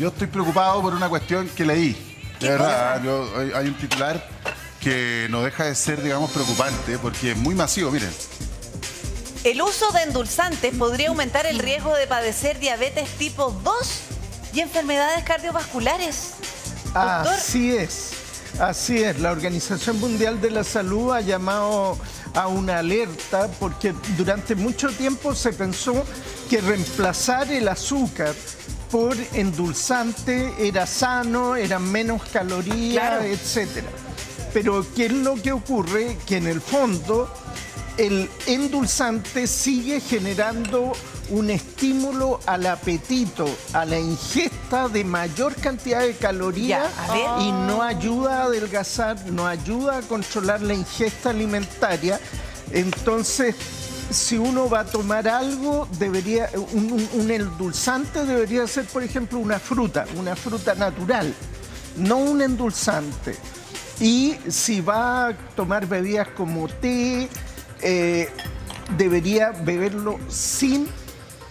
Yo estoy preocupado por una cuestión que leí. De verdad, hay un titular que no deja de ser, digamos, preocupante porque es muy masivo, miren. El uso de endulzantes podría aumentar el riesgo de padecer diabetes tipo 2 y enfermedades cardiovasculares. Doctor. Así es. La Organización Mundial de la Salud ha llamado a una alerta porque durante mucho tiempo se pensó que reemplazar el azúcar por endulzante era sano, eran menos calorías, claro, etcétera. Pero ¿qué es lo que ocurre? Que en el fondo el endulzante sigue generando un estímulo al apetito, a la ingesta de mayor cantidad de calorías y no ayuda a adelgazar, no ayuda a controlar la ingesta alimentaria. Entonces, si uno va a tomar algo, un endulzante debería ser, por ejemplo, una fruta natural, no un endulzante. Y si va a tomar bebidas como té, debería beberlo sin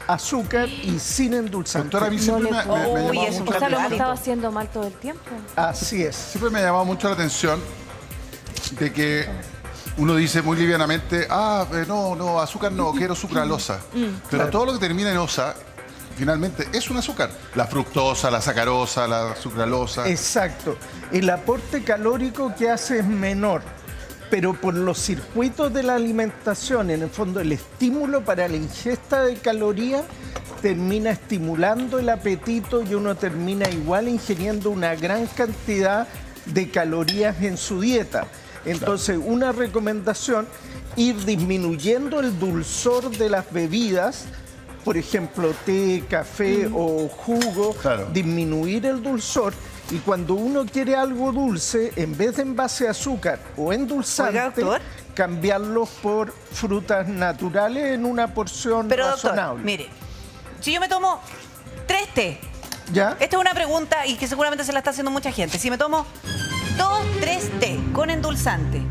azúcar y sin endulzante. Doctora, a mí siempre me ha llamado mucho O sea, lo la hemos atención. estado haciendo mal todo el tiempo. Así es. Siempre me ha llamado mucho la atención de que uno dice muy livianamente, no, azúcar no, quiero sucralosa. Pero Claro. todo lo que termina en osa, finalmente es un azúcar. La fructosa, la sacarosa, la sucralosa. Exacto. El aporte calórico que hace es menor, pero por los circuitos de la alimentación, en el fondo el estímulo para la ingesta de calorías termina estimulando el apetito y uno termina igual ingiriendo una gran cantidad de calorías en su dieta. Entonces, una recomendación, ir disminuyendo el dulzor de las bebidas, por ejemplo, té, café o jugo, Claro. disminuir el dulzor. Y cuando uno quiere algo dulce, en vez de envase de azúcar o endulzante, Oiga, doctor, cambiarlos por frutas naturales en una porción pero doctor, razonable. mire, si yo me tomo 3 té, ¿Ya? esta es una pregunta y que seguramente se la está haciendo mucha gente. Si me tomo 2-3 té con endulzante,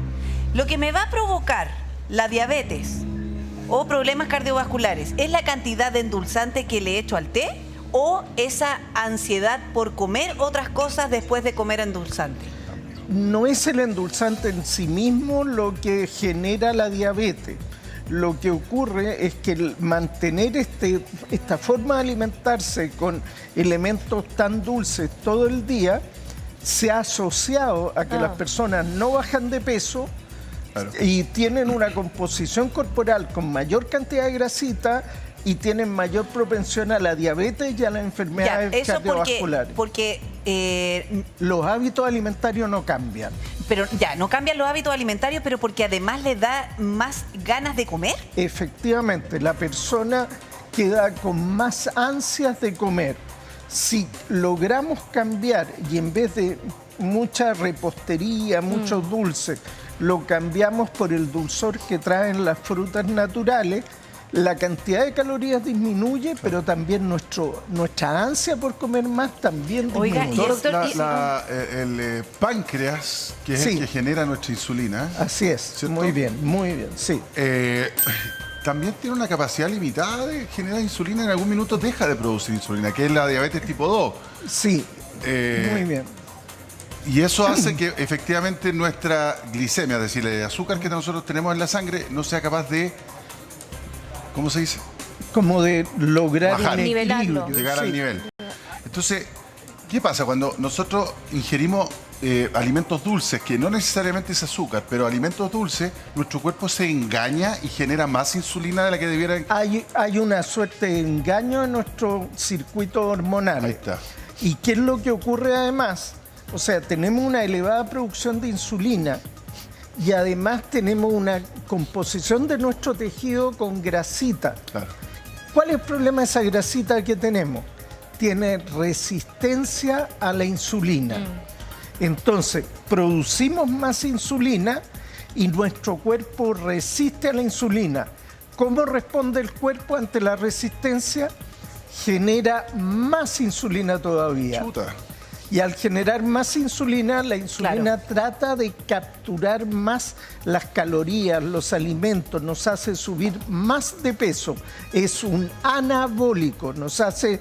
lo que me va a provocar la diabetes o problemas cardiovasculares, ¿es la cantidad de endulzante que le echo al té o esa ansiedad por comer otras cosas después de comer endulzante? No es el endulzante en sí mismo lo que genera la diabetes. Lo que ocurre es que el mantener esta forma de alimentarse con elementos tan dulces todo el día se ha asociado a que las personas no bajan de peso. Claro. Y tienen una composición corporal con mayor cantidad de grasita y tienen mayor propensión a la diabetes y a las enfermedades eso cardiovasculares. porque Los hábitos alimentarios no cambian. pero ya, no cambian los hábitos alimentarios, pero porque además le da más ganas de comer. Efectivamente, la persona queda con más ansias de comer. Si logramos cambiar y en vez de mucha repostería, muchos dulces, lo cambiamos por el dulzor que traen las frutas naturales, la cantidad de calorías disminuye, pero también nuestra ansia por comer más también Oiga, disminuye. doctor, El páncreas, que es Sí. el que genera nuestra insulina, Así es, ¿cierto? muy bien, sí. también tiene una capacidad limitada de generar insulina. En algún minuto deja de producir insulina, que es la diabetes tipo 2. Sí, muy bien. Y eso hace que efectivamente nuestra glicemia, es decir, el azúcar que nosotros tenemos en la sangre, no sea capaz de, ¿cómo se dice?, Como de lograr bajar, un nivelarlo. equilibrio. llegar al Sí. nivel. Entonces, ¿qué pasa cuando nosotros ingerimos alimentos dulces, que no necesariamente es azúcar, pero alimentos dulces, nuestro cuerpo se engaña y genera más insulina de la que debiera? Hay una suerte de engaño en nuestro circuito hormonal. Ahí está. ¿Y qué es lo que ocurre además? O sea, tenemos una elevada producción de insulina y además tenemos una composición de nuestro tejido con grasita. Claro. ¿Cuál es el problema de esa grasita que tenemos? Tiene resistencia a la insulina. Entonces, producimos más insulina y nuestro cuerpo resiste a la insulina. ¿Cómo responde el cuerpo ante la resistencia? Genera más insulina todavía. Chuta. Y al generar más insulina, la insulina trata de capturar más las calorías, los alimentos, nos hace subir más de peso. Es un anabólico, nos hace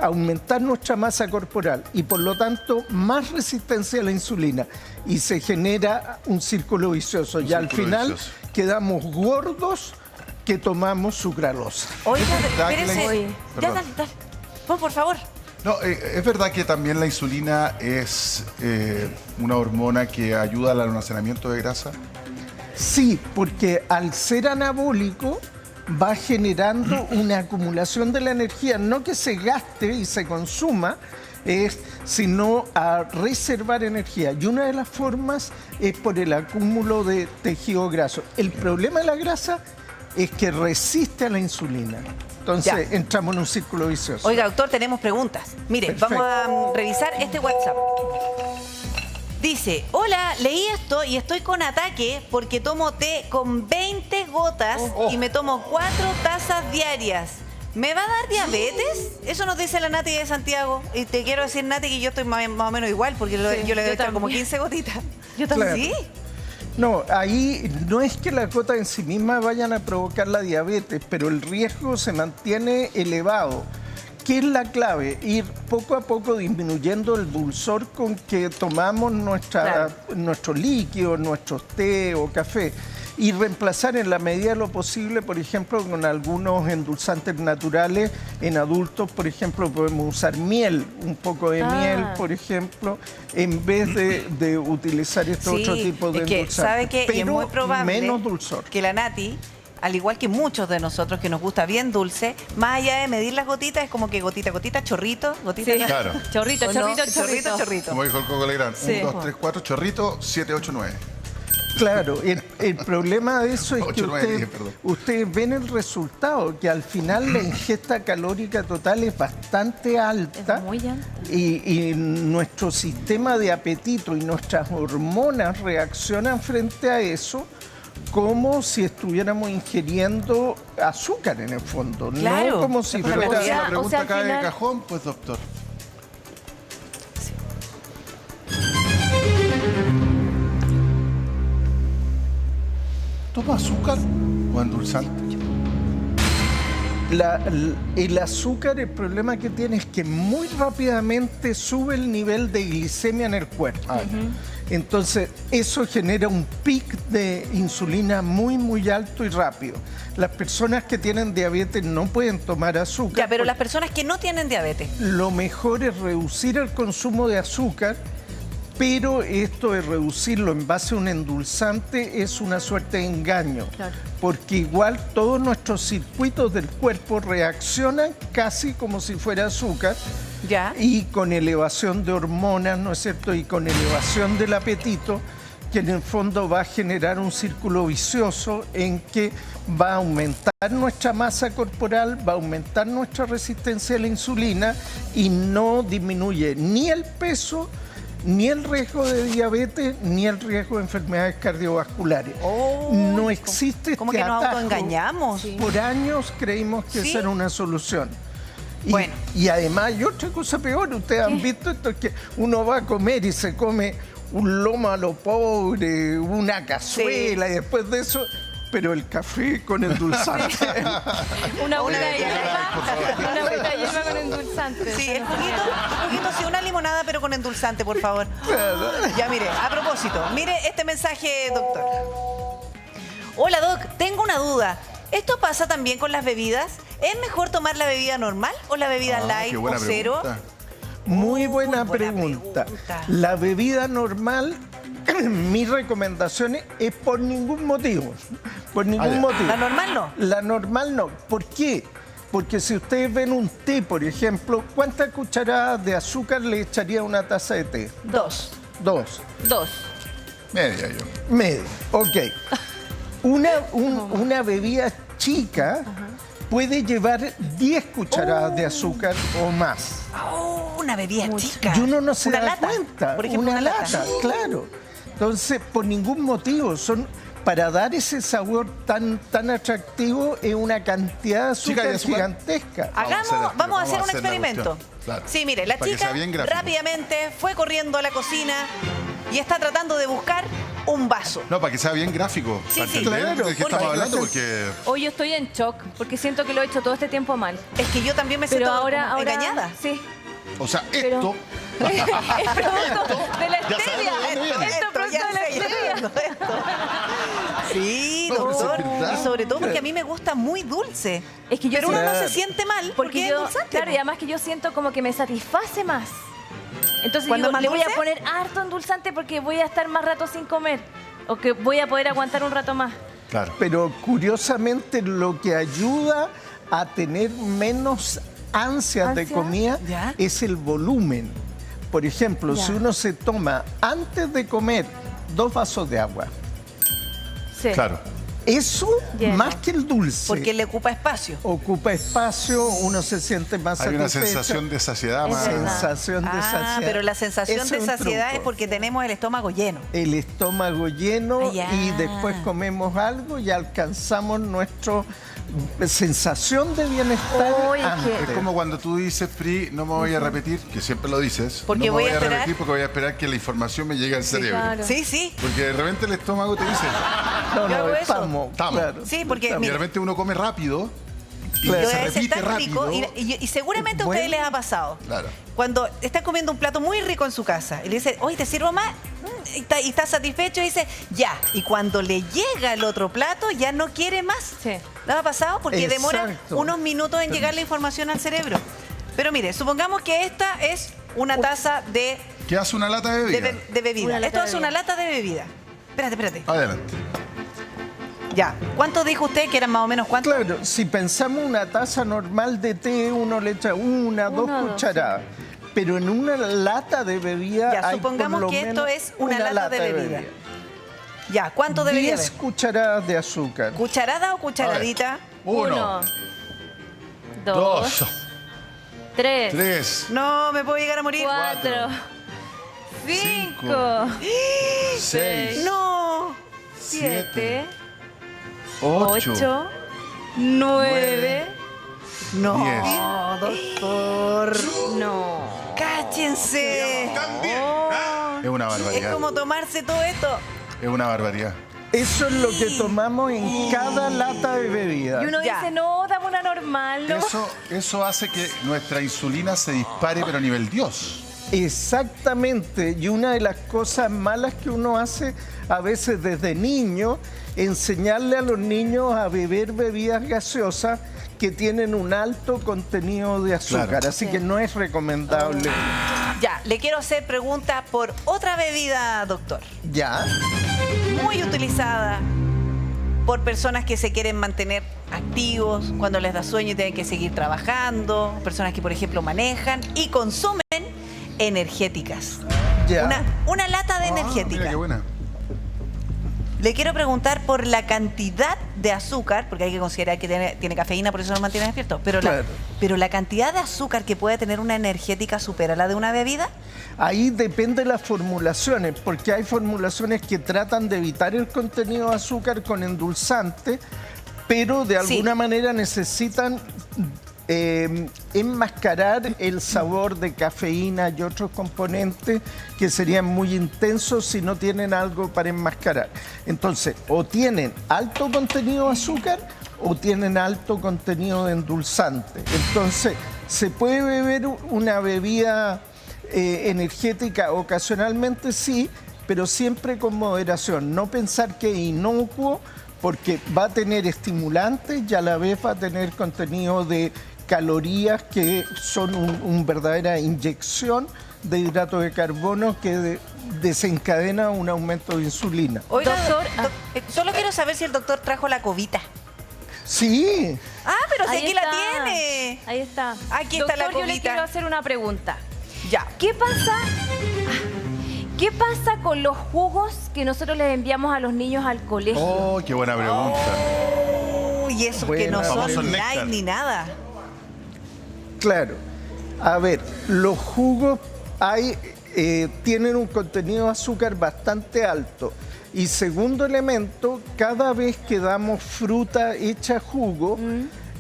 aumentar nuestra masa corporal y por lo tanto más resistencia a la insulina y se genera un círculo vicioso y al final quedamos gordos que tomamos sucralosa. Oiga, verdad que espérese. Ya, perdón. dale. Por favor. No, es verdad que también la insulina es una hormona que ayuda al almacenamiento de grasa. Sí, porque al ser anabólico va generando una acumulación de la energía, no que se gaste y se consuma, sino a reservar energía. Y una de las formas es por el acúmulo de tejido graso. El problema de la grasa es que resiste a la insulina. Entonces entramos en un círculo vicioso. Oiga, doctor, tenemos preguntas. Mire, Perfecto. vamos a revisar este WhatsApp. Dice, hola, leí esto y estoy con ataque porque tomo té con 20 gotas y me tomo 4 tazas diarias. ¿Me va a dar diabetes? Eso nos dice la Nati de Santiago. Y te quiero decir, Nati, que yo estoy más o menos igual porque yo le doy como 15 gotitas. Yo también. Claro. ¿Sí? No, ahí no es que las gotas en sí mismas vayan a provocar la diabetes, pero el riesgo se mantiene elevado. ¿Qué es la clave? Ir poco a poco disminuyendo el dulzor con que tomamos nuestro líquido, nuestros té o café y reemplazar en la medida de lo posible, por ejemplo, con algunos endulzantes naturales. En adultos, por ejemplo, podemos usar miel, un poco de miel, por ejemplo, en vez de utilizar otro tipo de endulzantes. ¿Sabe qué? Y es muy probable menos dulzor. que la Nati, al igual que muchos de nosotros que nos gusta bien dulce, más allá de medir las gotitas, es como que gotita, gotita, chorrito, gotita. Sí. Claro. Chorrito, ¿O no? chorrito, chorrito. Chorrito, chorrito. Como dijo el Coco Legrand. Sí. 1, 2, 3, 4, chorrito, 7, 8, 9. Claro, el problema de eso es que 8, 9, 10, perdón. ustedes ven el resultado, que al final la ingesta calórica total es bastante alta. Es muy alta. Y nuestro sistema de apetito y nuestras hormonas reaccionan frente a eso como si estuviéramos ingiriendo azúcar en el fondo, Claro. no como si Pero fuera... entonces la o pregunta sea, al acá de final- cajón, pues doctor. ¿Toma azúcar o endulzante? El azúcar, el problema que tiene es que muy rápidamente sube el nivel de glicemia en el cuerpo. Entonces, eso genera un pic de insulina muy, muy alto y rápido. Las personas que tienen diabetes no pueden tomar azúcar. Ya, pero porque las personas que no tienen diabetes. lo mejor es reducir el consumo de azúcar, pero esto de reducirlo en base a un endulzante es una suerte de engaño. Claro. Porque igual todos nuestros circuitos del cuerpo reaccionan casi como si fuera azúcar. Ya. Y con elevación de hormonas, ¿no es cierto? Y con elevación del apetito, que en el fondo va a generar un círculo vicioso en que va a aumentar nuestra masa corporal, va a aumentar nuestra resistencia a la insulina y no disminuye ni el peso, ni el riesgo de diabetes, ni el riesgo de enfermedades cardiovasculares. No existe Como este que nos atajo. autoengañamos. Por años creímos que ¿Sí? esa era una solución. Y, Bueno. y además hay otra cosa peor. Ustedes han visto esto, que uno va a comer y se come un lomo a lo pobre, una cazuela, y después de eso... Pero el café con endulzante. Una agüita de por hierba. favor. Una agüita de hierba con endulzante. Sí, el juguito, sí, una limonada, pero con endulzante, por favor. Ya, mire, a propósito, mire este mensaje, doctor. Hola, Doc, tengo una duda. ¿Esto pasa también con las bebidas? ¿Es mejor tomar la bebida normal o la bebida light qué o buena cero? pregunta. Muy buena buena pregunta. pregunta. La bebida normal, mi recomendación es por ningún motivo. Por ningún ya. motivo. ¿La normal no? La normal no. ¿Por qué? Porque si ustedes ven un té, por ejemplo, ¿cuántas cucharadas de azúcar le echaría a una taza de té? 2. 2. Media yo. Medio. Ok. Una bebida chica puede llevar 10 cucharadas de azúcar o más. Oh, una bebida chica. Y uno no se Una da lata, cuenta. Por ejemplo, una lata. claro. Entonces, por ningún motivo, para dar ese sabor tan atractivo es una cantidad de Chica, ¿y azúcar azúcar? gigantesca. Vamos a hacer un la experimento. cuestión. Claro. Sí, mire, la Para que chica sea bien gráfico. rápidamente fue corriendo a la cocina y está tratando de buscar un vaso. No, para que sea bien gráfico. Sí, para sí, entender claro, de qué porque- estamos hablando, porque... Hoy yo estoy en shock porque siento que lo he hecho todo este tiempo mal. Es que yo también me Pero siento ahora, como engañada. Sí. O sea, Pero- esto... Es producto de la Ya sabemos stevia. de dónde viene. Esto es producto ya de la sé, ya stevia. entiendo esto. Sí, No, pero doctor. sí es verdad. Y sobre todo porque a mí me gusta muy dulce. Es que yo Pero uno no Claro. se siente mal porque es yo, endulzante. claro, y además que yo siento como que me satisface más. Entonces ¿Cuándo digo, es más le voy a dulce? poner harto endulzante porque voy a estar más rato sin comer. O que voy a poder aguantar un rato más. Claro. Pero curiosamente lo que ayuda a tener menos ansias de ¿Ansia? comida ¿Ya? es el volumen. Por ejemplo, Ya. si uno se toma antes de comer 2 vasos de agua, Sí. Claro. eso Lleno. más que el dulce Porque le ocupa espacio. ocupa espacio, uno se siente más Hay una satisfecho. sensación de saciedad Es más... verdad. Sensación de saciedad. Pero la sensación Ese de un saciedad es truco. porque tenemos el estómago lleno. El estómago lleno Ah, ya. y después comemos algo y alcanzamos nuestra sensación de bienestar. Uy, es que- antes. Es como cuando tú dices, Pri, no me voy a repetir, que siempre lo dices. Porque no voy me a voy a esperar. repetir porque voy a esperar que la información me llegue al cerebro. claro. Sí, sí. Porque de repente el estómago te dice... No, Yo hago no, eso. estamos. Estamos. claro. Sí, porque Y de mira, repente uno come rápido y Claro. lo se debe ser repite tan rico rápido. y seguramente a Bueno. ustedes les ha pasado. Claro. Cuando están comiendo un plato muy rico en su casa y le dicen, oye, ¿te sirvo más? Y está satisfecho y dice, ya. Y cuando le llega el otro plato, ya no quiere más. Sí. ¿No ha pasado? Porque demora Exacto. unos minutos en llegar la información al cerebro. Pero mire, supongamos que esta es una taza de, ¿Qué hace una lata de bebida? de bebida. Una lata Esto de es una bebida. lata de bebida. Espérate. Adelante. Ya. ¿Cuánto dijo usted que eran más o menos cuánto? Claro, si pensamos una taza normal de té, uno le echa una, dos Una o dos, cucharadas. Pero en una lata de bebida Ya, hay supongamos por lo que esto menos es una lata de bebida. Ya, ¿cuánto debería 10 haber? cucharadas de azúcar. ¿Cucharada o cucharadita? Uno, dos, dos, tres, tres, No, me puedo llegar a morir. cuatro, cinco, seis, No. siete, ocho, 8, 9, No, 10. doctor. no. Cáchense. Es una Es barbaridad. como tomarse todo esto. Es una barbaridad. Eso es lo que tomamos en cada lata de bebida. Y uno Ya. dice, no, dame una normal, ¿no? Eso hace que nuestra insulina se dispare, pero a nivel Dios. Exactamente, y una de las cosas malas que uno hace a veces desde niño, enseñarle a los niños a beber bebidas gaseosas que tienen un alto contenido de azúcar, Claro. así que no es recomendable. Ya, le quiero hacer pregunta por otra bebida, doctor. Ya, Muy utilizada por personas que se quieren mantener activos cuando les da sueño y tienen que seguir trabajando, personas que, por ejemplo, manejan y consumen energéticas. ya. Una lata de Ah, energética. mira qué buena. Le quiero preguntar por la cantidad de azúcar, porque hay que considerar que tiene cafeína, por eso nos mantiene despiertos. Claro. Pero la cantidad de azúcar que puede tener una energética supera la de una bebida. Ahí depende de las formulaciones, porque hay formulaciones que tratan de evitar el contenido de azúcar con endulzante, pero de Sí. alguna manera necesitan enmascarar el sabor de cafeína y otros componentes que serían muy intensos si no tienen algo para enmascarar. Entonces, o tienen alto contenido de azúcar o tienen alto contenido de endulzante. Entonces, se puede beber una bebida energética ocasionalmente, sí, pero siempre con moderación. No pensar que es inocuo, porque va a tener estimulantes y a la vez va a tener contenido de calorías que son una verdadera inyección de hidrato de carbono que desencadena un aumento de insulina. Oiga, Doctor, solo quiero saber si el doctor trajo la cobita. Sí, Ah, pero si Ahí aquí está. la tiene. Ahí está. Aquí está la Doctor, yo le cobita. quiero hacer una pregunta. Ya. ¿Qué pasa? ¿Qué pasa con los jugos que nosotros les enviamos a los niños al colegio? Oh, qué buena pregunta. Y esos que no Buena son pregunta. light Néctar. ni nada. claro. A ver, los jugos tienen un contenido de azúcar bastante alto. Y segundo elemento, cada vez que damos fruta hecha jugo,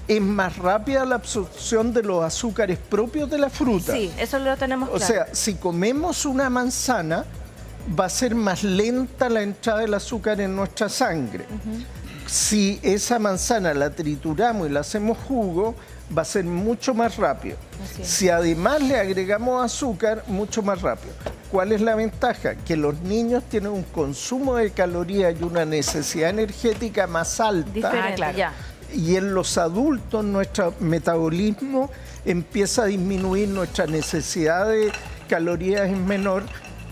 es más rápida la absorción de los azúcares propios de la fruta. Sí, eso lo tenemos O claro. sea, si comemos una manzana, va a ser más lenta la entrada del azúcar en nuestra sangre. Si esa manzana la trituramos y la hacemos jugo, va a ser mucho más rápido. Si además le agregamos azúcar, mucho más rápido. ¿Cuál es la ventaja? Que los niños tienen un consumo de calorías y una necesidad energética más alta. Diferente, claro. ya. Y en los adultos nuestro metabolismo empieza a disminuir, nuestra necesidad de calorías es menor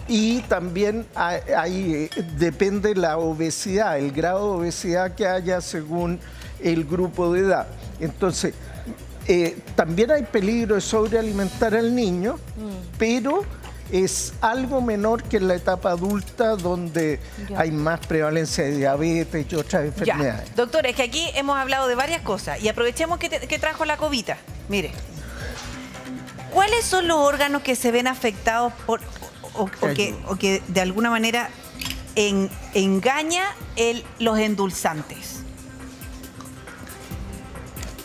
y también ahí depende la obesidad, el grado de obesidad que haya según el grupo de edad. Entonces, también hay peligro de sobrealimentar al niño, pero es algo menor que en la etapa adulta donde hay más prevalencia de diabetes y otras enfermedades. Ya. Doctor, es que aquí hemos hablado de varias cosas y aprovechemos que trajo la cobita. Mire, ¿cuáles son los órganos que se ven afectados por o que de alguna manera engaña los endulzantes?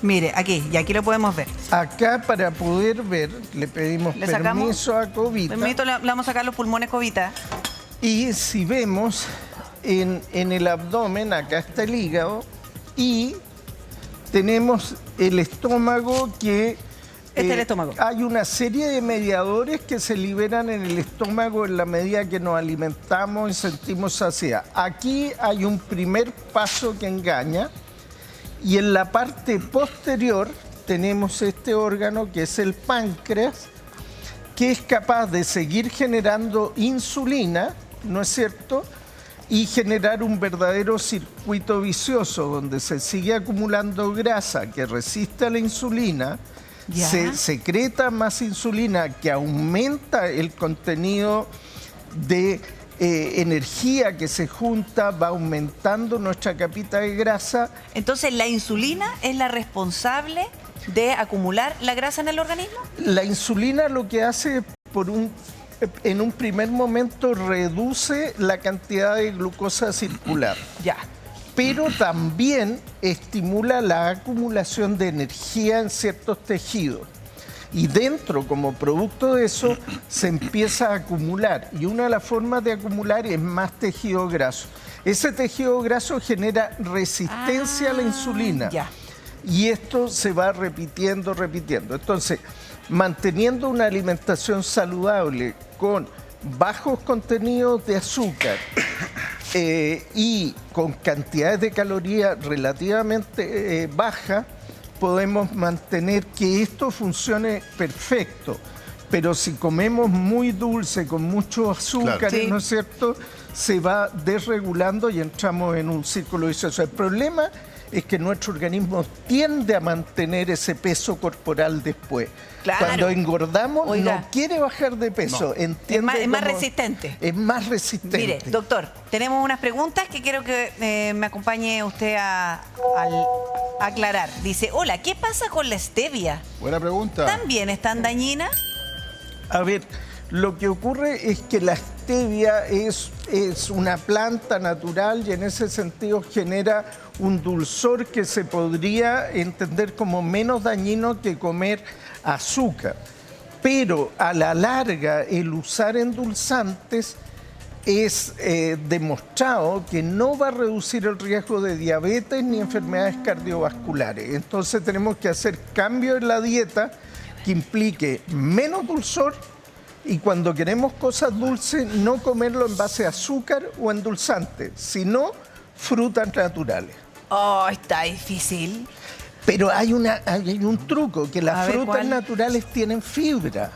Mire, aquí, y aquí lo podemos ver. Acá para poder ver, le pedimos permiso a Covita. Permiso, le vamos a sacar los pulmones, Covita. Y si vemos en el abdomen, acá está el hígado y tenemos el estómago que... Este es el estómago. Hay una serie de mediadores que se liberan en el estómago en la medida que nos alimentamos y sentimos saciedad. Aquí hay un primer paso que engaña y en la parte posterior tenemos este órgano que es el páncreas, que es capaz de seguir generando insulina, ¿no es cierto?, y generar un verdadero circuito vicioso donde se sigue acumulando grasa que resiste a la insulina, se secreta más insulina que aumenta el contenido de energía que se junta, va aumentando nuestra capita de grasa. Entonces, ¿la insulina es la responsable de acumular la grasa en el organismo? La insulina lo que hace en un primer momento reduce la cantidad de glucosa circular. Ya. Pero también estimula la acumulación de energía en ciertos tejidos. Y dentro, como producto de eso, se empieza a acumular. Y una de las formas de acumular es más tejido graso. Ese tejido graso genera resistencia a la insulina. Ya. Y esto se va repitiendo. Entonces, manteniendo una alimentación saludable con bajos contenidos de azúcar y con cantidades de calorías relativamente bajas, podemos mantener que esto funcione perfecto. Pero si comemos muy dulce, con muchos azúcares, Claro. Sí. ¿no es cierto?, se va desregulando y entramos en un círculo vicioso. El problema es que nuestro organismo tiende a mantener ese peso corporal después. Claro. Cuando engordamos, Oiga. no quiere bajar de peso. No. Entiende Es más cómo- resistente. Es más resistente. Mire, doctor, tenemos unas preguntas que quiero que me acompañe usted a aclarar. Dice, hola, ¿qué pasa con la stevia? Buena pregunta. ¿También es tan dañina? A ver, lo que ocurre es que la stevia es una planta natural y en ese sentido genera un dulzor que se podría entender como menos dañino que comer azúcar. Pero a la larga el usar endulzantes es demostrado que no va a reducir el riesgo de diabetes ni enfermedades cardiovasculares. Entonces tenemos que hacer cambios en la dieta que implique menos dulzor y cuando queremos cosas dulces no comerlo en base a azúcar o endulzantes, sino frutas naturales. Oh, está difícil. Pero hay un truco, que A las ver, frutas ¿cuál? naturales tienen fibra.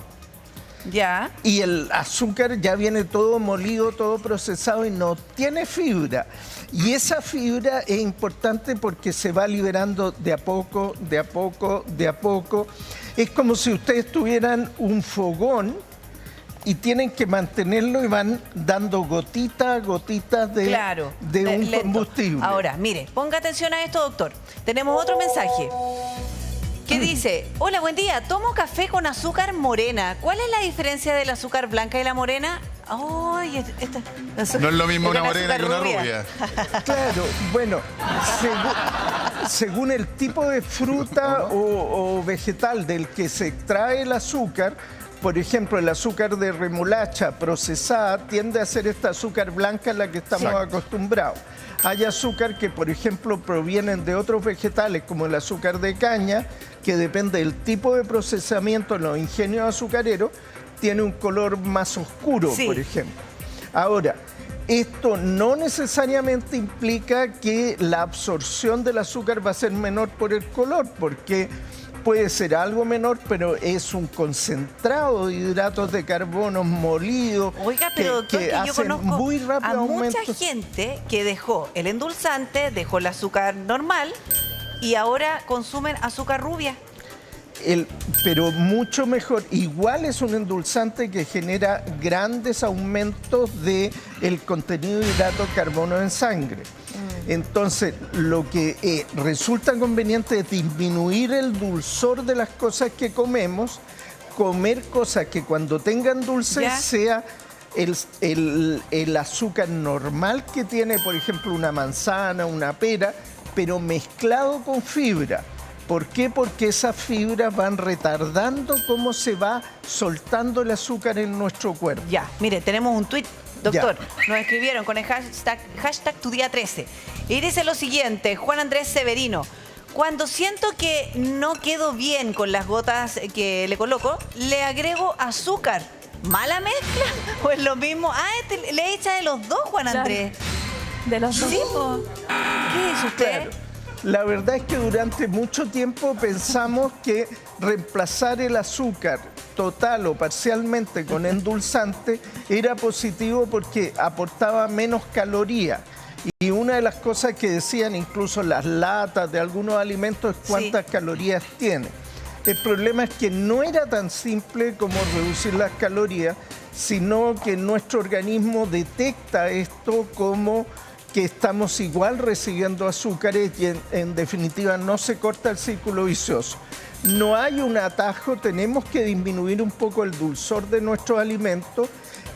Ya. Y el azúcar ya viene todo molido, todo procesado y no tiene fibra. Y esa fibra es importante porque se va liberando de a poco. Es como si ustedes tuvieran un fogón y tienen que mantenerlo y van dando gotitas de Claro. un lento. combustible. Ahora, mire, ponga atención a esto, doctor. Tenemos otro mensaje que dice, hola, buen día, tomo café con azúcar morena. ¿Cuál es la diferencia del azúcar blanca y la morena? Ay, No es lo mismo una morena azúcar que una rubia. Claro, bueno, según el tipo de fruta o vegetal del que se extrae el azúcar, por ejemplo, el azúcar de remolacha procesada tiende a ser esta azúcar blanca a la que estamos acostumbrados. Hay azúcar que, por ejemplo, provienen de otros vegetales, como el azúcar de caña, que depende del tipo de procesamiento en los ingenios azucareros, tiene un color más oscuro, por ejemplo. Ahora, esto no necesariamente implica que la absorción del azúcar va a ser menor por el color, porque puede ser algo menor, pero es un concentrado de hidratos de carbono molidos. Oiga, pero doctor, que yo conozco muy rápido a mucha gente que dejó el endulzante, dejó el azúcar normal y ahora consumen azúcar rubia. Pero mucho mejor. Igual es un endulzante que genera grandes aumentos del contenido de hidrato de carbono en sangre. Entonces, lo que resulta conveniente es disminuir el dulzor de las cosas que comemos, comer cosas que cuando tengan dulces sea el azúcar normal que tiene, por ejemplo, una manzana, una pera, pero mezclado con fibra. ¿Por qué? Porque esas fibras van retardando cómo se va soltando el azúcar en nuestro cuerpo. Ya, mire, tenemos un tuit, doctor. Nos escribieron con el hashtag tu día 13. Y dice lo siguiente, Juan Andrés Severino. Cuando siento que no quedo bien con las gotas que le coloco, le agrego azúcar. ¿Mala mezcla? ¿O es lo mismo? Ah, le echa de los dos, Juan Andrés. De los dos. Sí, po. ¿Qué es usted? Claro. La verdad es que durante mucho tiempo pensamos que reemplazar el azúcar total o parcialmente con endulzante era positivo porque aportaba menos calorías. Y una de las cosas que decían incluso las latas de algunos alimentos es cuántas calorías tiene. El problema es que no era tan simple como reducir las calorías, sino que nuestro organismo detecta esto como que estamos igual recibiendo azúcares y en definitiva no se corta el círculo vicioso. No hay un atajo, tenemos que disminuir un poco el dulzor de nuestros alimentos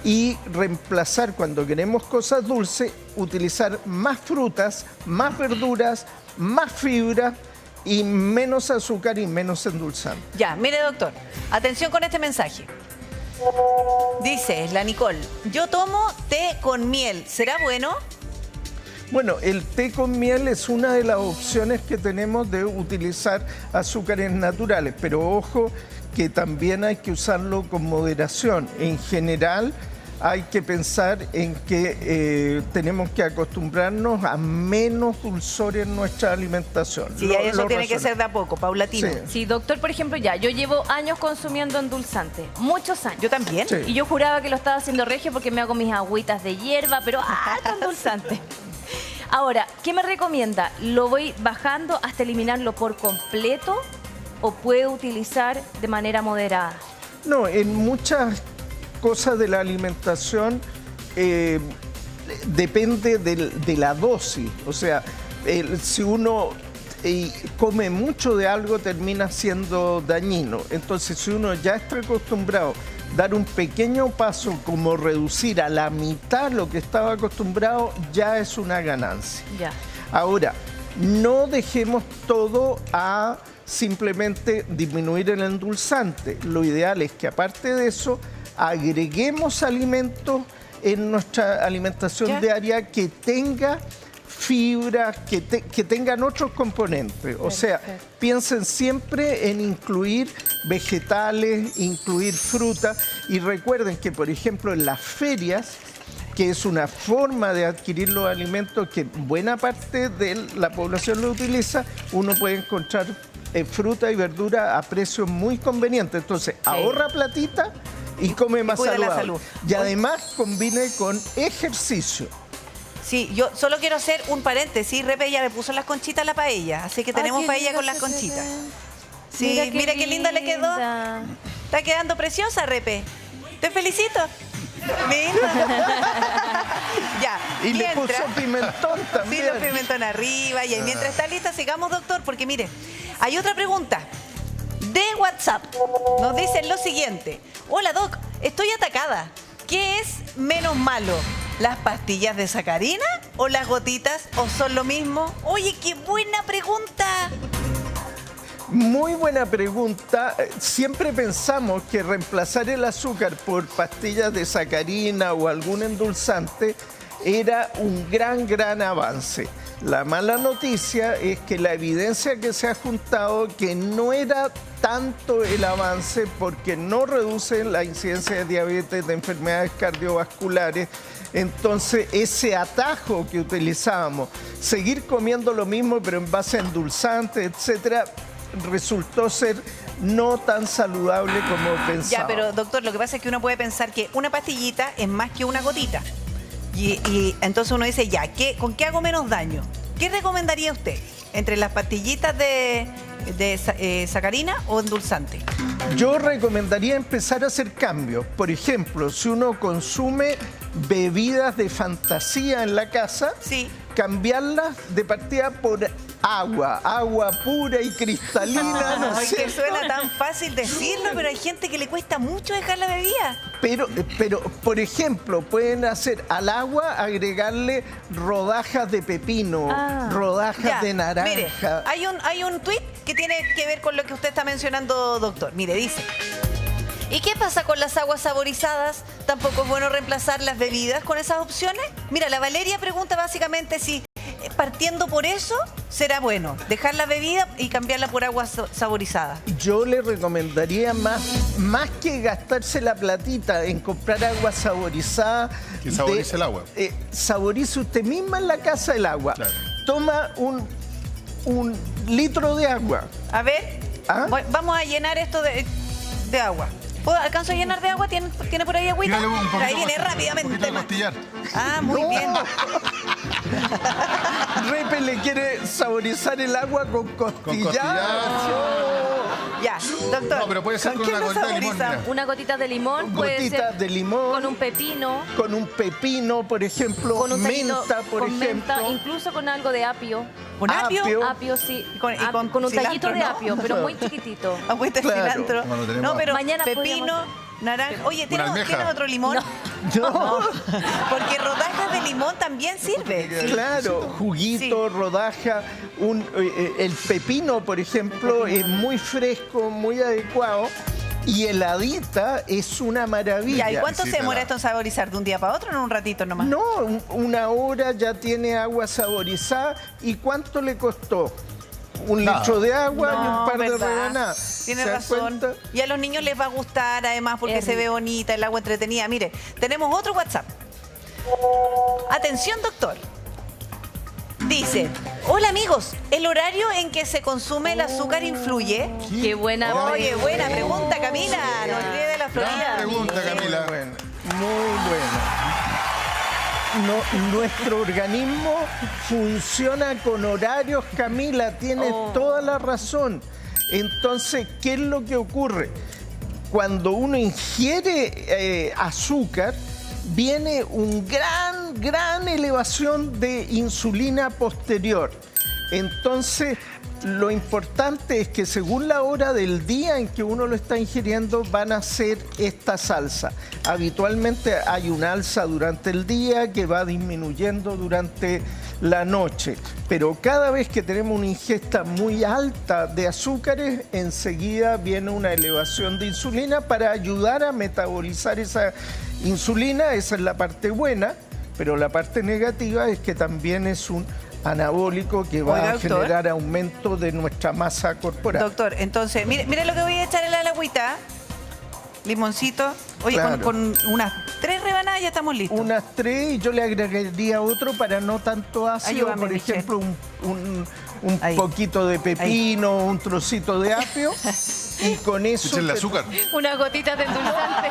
y reemplazar cuando queremos cosas dulces, utilizar más frutas, más verduras, más fibra y menos azúcar y menos endulzante. Ya, mire doctor, atención con este mensaje. Dice la Nicole, yo tomo té con miel, ¿será bueno? Bueno, el té con miel es una de las opciones que tenemos de utilizar azúcares naturales, pero ojo que también hay que usarlo con moderación. En general hay que pensar en que tenemos que acostumbrarnos a menos dulzor en nuestra alimentación. Sí, eso tiene que ser de a poco, paulatino. Sí, doctor, por ejemplo, yo llevo años consumiendo endulzante, muchos años. Yo también. Sí. Y yo juraba que lo estaba haciendo regio porque me hago mis agüitas de hierba, pero endulzante. Ahora, ¿qué me recomienda? ¿Lo voy bajando hasta eliminarlo por completo o puedo utilizar de manera moderada? No, en muchas cosas de la alimentación depende de la dosis. O sea, si uno come mucho de algo termina siendo dañino. Entonces, si uno ya está acostumbrado a dar un pequeño paso como reducir a la mitad lo que estaba acostumbrado, ya es una ganancia. Ya. Ahora, no dejemos todo a simplemente disminuir el endulzante. Lo ideal es que aparte de eso, agreguemos alimentos en nuestra alimentación diaria que tenga fibra, que tengan otros componentes. O sea, piensen siempre en incluir vegetales, incluir fruta y recuerden que, por ejemplo, en las ferias, que es una forma de adquirir los alimentos que buena parte de la población lo utiliza, uno puede encontrar fruta y verdura a precios muy convenientes. Entonces, ahorra platita y come más saludable. La salud. Y además combine con ejercicio. Sí, yo solo quiero hacer un paréntesis. Repe ya le puso las conchitas a la paella, así que tenemos paella con las conchitas. Sí, mira qué linda le quedó. Está quedando preciosa, Repe. Te felicito. Ya. Y le puso pimentón también. Sí, los pimentón arriba. Y mientras está lista, sigamos, doctor, porque mire, hay otra pregunta de WhatsApp. Nos dicen lo siguiente. Hola, Doc, estoy atacada. ¿Qué es menos malo? ¿Las pastillas de sacarina o las gotitas o son lo mismo? Oye, qué buena pregunta. Muy buena pregunta. Siempre pensamos que reemplazar el azúcar por pastillas de sacarina o algún endulzante era un gran avance. La mala noticia es que la evidencia que se ha juntado que no era tanto el avance porque no reduce la incidencia de diabetes, de enfermedades cardiovasculares. Entonces, ese atajo que utilizábamos, seguir comiendo lo mismo pero en base a endulzantes, etcétera, resultó ser no tan saludable como pensábamos. Ya, pero doctor, lo que pasa es que uno puede pensar que una pastillita es más que una gotita. Y entonces uno dice, ya, ¿con qué hago menos daño? ¿Qué recomendaría usted entre las pastillitas de sacarina o endulzante? Yo recomendaría empezar a hacer cambios. Por ejemplo, si uno consume bebidas de fantasía en la casa, sí, cambiarlas de partida por agua pura y cristalina. No sé. Que suena tan fácil decirlo, pero hay gente que le cuesta mucho dejar la bebida. Pero, por ejemplo, pueden hacer al agua agregarle rodajas de pepino, rodajas de naranja. Mire, hay un tuit que tiene que ver con lo que usted está mencionando, doctor. Mire, dice: ¿y qué pasa con las aguas saborizadas? ¿Tampoco es bueno reemplazar las bebidas con esas opciones? Mira, la Valeria pregunta básicamente si partiendo por eso será bueno dejar la bebida y cambiarla por agua saborizada. Yo le recomendaría más que gastarse la platita en comprar agua saborizada. Que saborice el agua. Saborice usted misma en la casa el agua. Claro. Toma un litro de agua. A ver, vamos a llenar esto de agua. ¿Alcanzo a llenar de agua? ¿Tiene por ahí agüita? Ahí viene rápidamente. Muy bien. Repe le quiere saborizar el agua con costillar. Ya, doctor. No, pero puede ser con una gotita de limón. Mira. Una gotita de limón, puede ser de limón. con un pepino. Con un pepino, por ejemplo. Con un menta, por ejemplo. Menta, incluso con algo de apio. ¿Con apio? Apio, sí. Con un tallito cilantro, de ¿no? apio, pero muy chiquitito. Agüita de cilantro. No, pero mañana pepino, naranja. Oye, ¿tienes otro limón? No. Porque rodajas de limón también sirve. Claro, juguito, rodaja. El pepino, por ejemplo, es muy fresco, muy adecuado. Y heladita es una maravilla. ¿Y cuánto se demora esto en saborizar? ¿De un día para otro o en un ratito nomás? No, una hora ya tiene agua saborizada. ¿Y cuánto le costó? Un litro de agua y un par de rebanadas. Tiene razón. Y a los niños les va a gustar, además, porque se ve bonita, el agua entretenida. Mire, tenemos otro WhatsApp. Atención, doctor. Dice: hola amigos, ¿el horario en que se consume el azúcar influye? Qué buena. Oye, buena pregunta, Camila. Nos escribe de la Florida. Pregunta, Camila. Muy buena. Nuestro organismo funciona con horarios, Camila, tienes toda la razón. Entonces, ¿qué es lo que ocurre? Cuando uno ingiere azúcar, viene un gran elevación de insulina posterior. Entonces, lo importante es que según la hora del día en que uno lo está ingiriendo, van a hacer esta alza. Habitualmente hay una alza durante el día que va disminuyendo durante la noche. Pero cada vez que tenemos una ingesta muy alta de azúcares, enseguida viene una elevación de insulina para ayudar a metabolizar esa insulina. Esa es la parte buena, pero la parte negativa es que también es un anabólico que va a generar aumento de nuestra masa corporal. Doctor, entonces, mire lo que voy a echar en la agüita. Limoncito. Oye, claro, con unas 3 rebanadas ya estamos listos. Unas 3 y yo le agregaría otro para no tanto ácido. Ayúdame, por ejemplo, un poquito de pepino, un trocito de apio. Y con eso... Echenle azúcar. Una gotita de endulzante.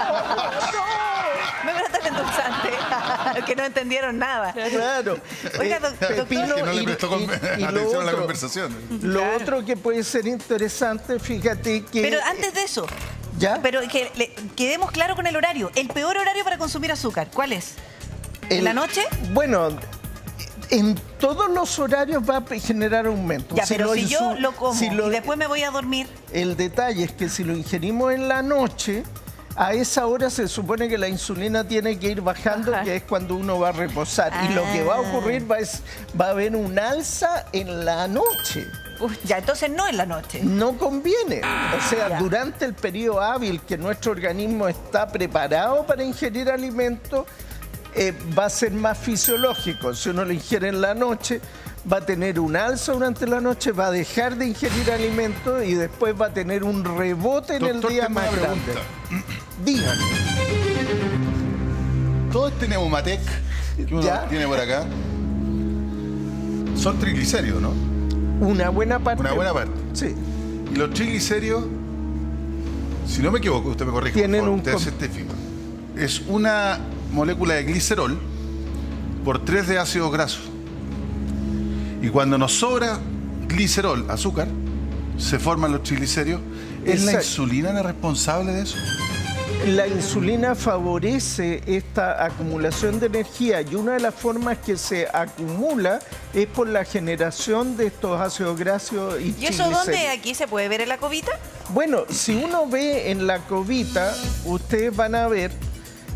Me gusta el endulzante. Que no entendieron nada. Claro. Oiga, pepino que no le prestó atención a la conversación. Lo otro que puede ser interesante, fíjate que... Pero antes de eso... ¿Ya? Pero que quedemos claro con el horario. El peor horario para consumir azúcar, ¿cuál es? ¿En la noche? Bueno, en todos los horarios va a generar aumento. Ya, pero si yo lo como y después me voy a dormir... El detalle es que si lo ingerimos en la noche, a esa hora se supone que la insulina tiene que ir bajando, que es cuando uno va a reposar. Y lo que va a ocurrir va a haber un alza en la noche. Ya, entonces no en la noche. No conviene. O sea, durante el periodo hábil que nuestro organismo está preparado para ingerir alimentos, va a ser más fisiológico. Si uno lo ingiere en la noche, va a tener un alza durante la noche, va a dejar de ingerir alimentos y después va a tener un rebote en el día más grande. Díganme. Todo este Neumatec que uno tiene por acá son triglicéridos, ¿no? Una buena parte. Una buena parte. Sí. Y los triglicéridos, si no me equivoco, usted me corrige, Tienen por favor, un usted es científico. Es una molécula de glicerol por 3 de ácidos grasos. Y cuando nos sobra glicerol, azúcar, se forman los triglicéridos. ¿Es la insulina la responsable de eso? La insulina favorece esta acumulación de energía y una de las formas que se acumula es por la generación de estos ácidos grasos y ¿Y eso dónde aquí se puede ver en la covita? Bueno, si uno ve en la covita, ustedes van a ver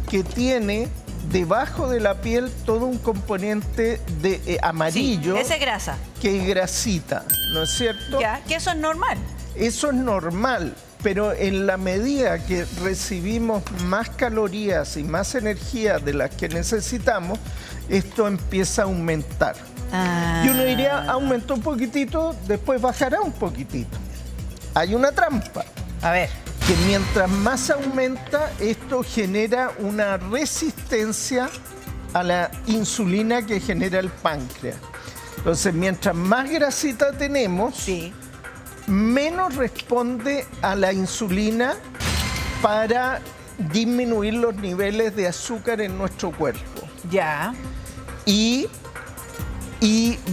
que tiene debajo de la piel todo un componente de amarillo. Sí, esa es grasa. Que es grasita, ¿no es cierto? Ya, que eso es normal. Eso es normal, pero en la medida que recibimos más calorías y más energía de las que necesitamos, esto empieza a aumentar. Y uno diría, aumenta un poquitito, después bajará un poquitito. Hay una trampa. A ver. Que mientras más aumenta, esto genera una resistencia a la insulina que genera el páncreas. Entonces, mientras más grasita tenemos, menos responde a la insulina para disminuir los niveles de azúcar en nuestro cuerpo. Ya. Y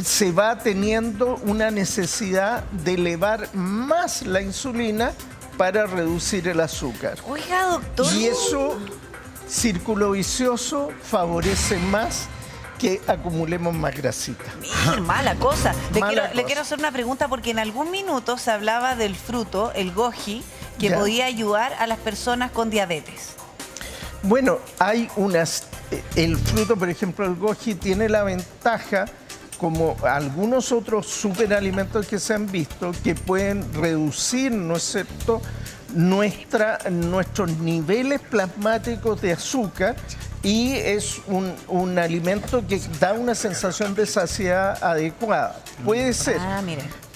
se va teniendo una necesidad de elevar más la insulina para reducir el azúcar. Oiga, doctor. Y eso, círculo vicioso, favorece más que acumulemos más grasita. Mala cosa. Le quiero hacer una pregunta porque en algún minuto se hablaba del fruto, el goji, que podía ayudar a las personas con diabetes. Bueno, hay el fruto, por ejemplo, el goji tiene la ventaja, como algunos otros superalimentos que se han visto, que pueden reducir, ¿no es cierto?, nuestros niveles plasmáticos de azúcar, y es un alimento que da una sensación de saciedad adecuada. Puede ser,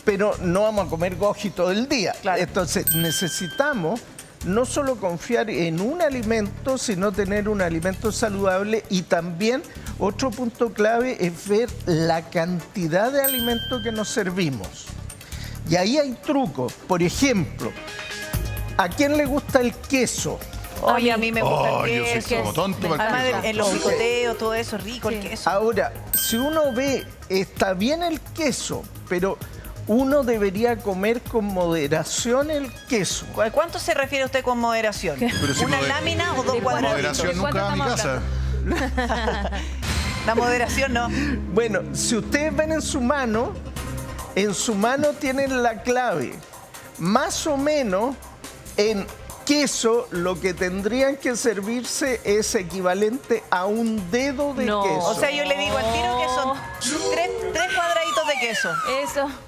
pero no vamos a comer goji todo el día. Claro. Entonces necesitamos no solo confiar en un alimento, sino tener un alimento saludable. Y también otro punto clave es ver la cantidad de alimento que nos servimos. Y ahí hay trucos. Por ejemplo, ¿a quién le gusta el queso? Oye, a mí me gusta el queso. Yo soy como tonto para el queso. En los picoteos, todo eso, rico el queso. Ahora, si uno ve, está bien el queso, pero uno debería comer con moderación el queso. ¿Cuánto se refiere usted con moderación? ¿Una lámina o 2 cuadraditos? Moderación nunca va a mi casa. La moderación no. Bueno, si ustedes ven en su mano tienen la clave. Más o menos en queso lo que tendrían que servirse es equivalente a un dedo de queso. O sea, yo le digo al tiro que son 3 cuadraditos de queso.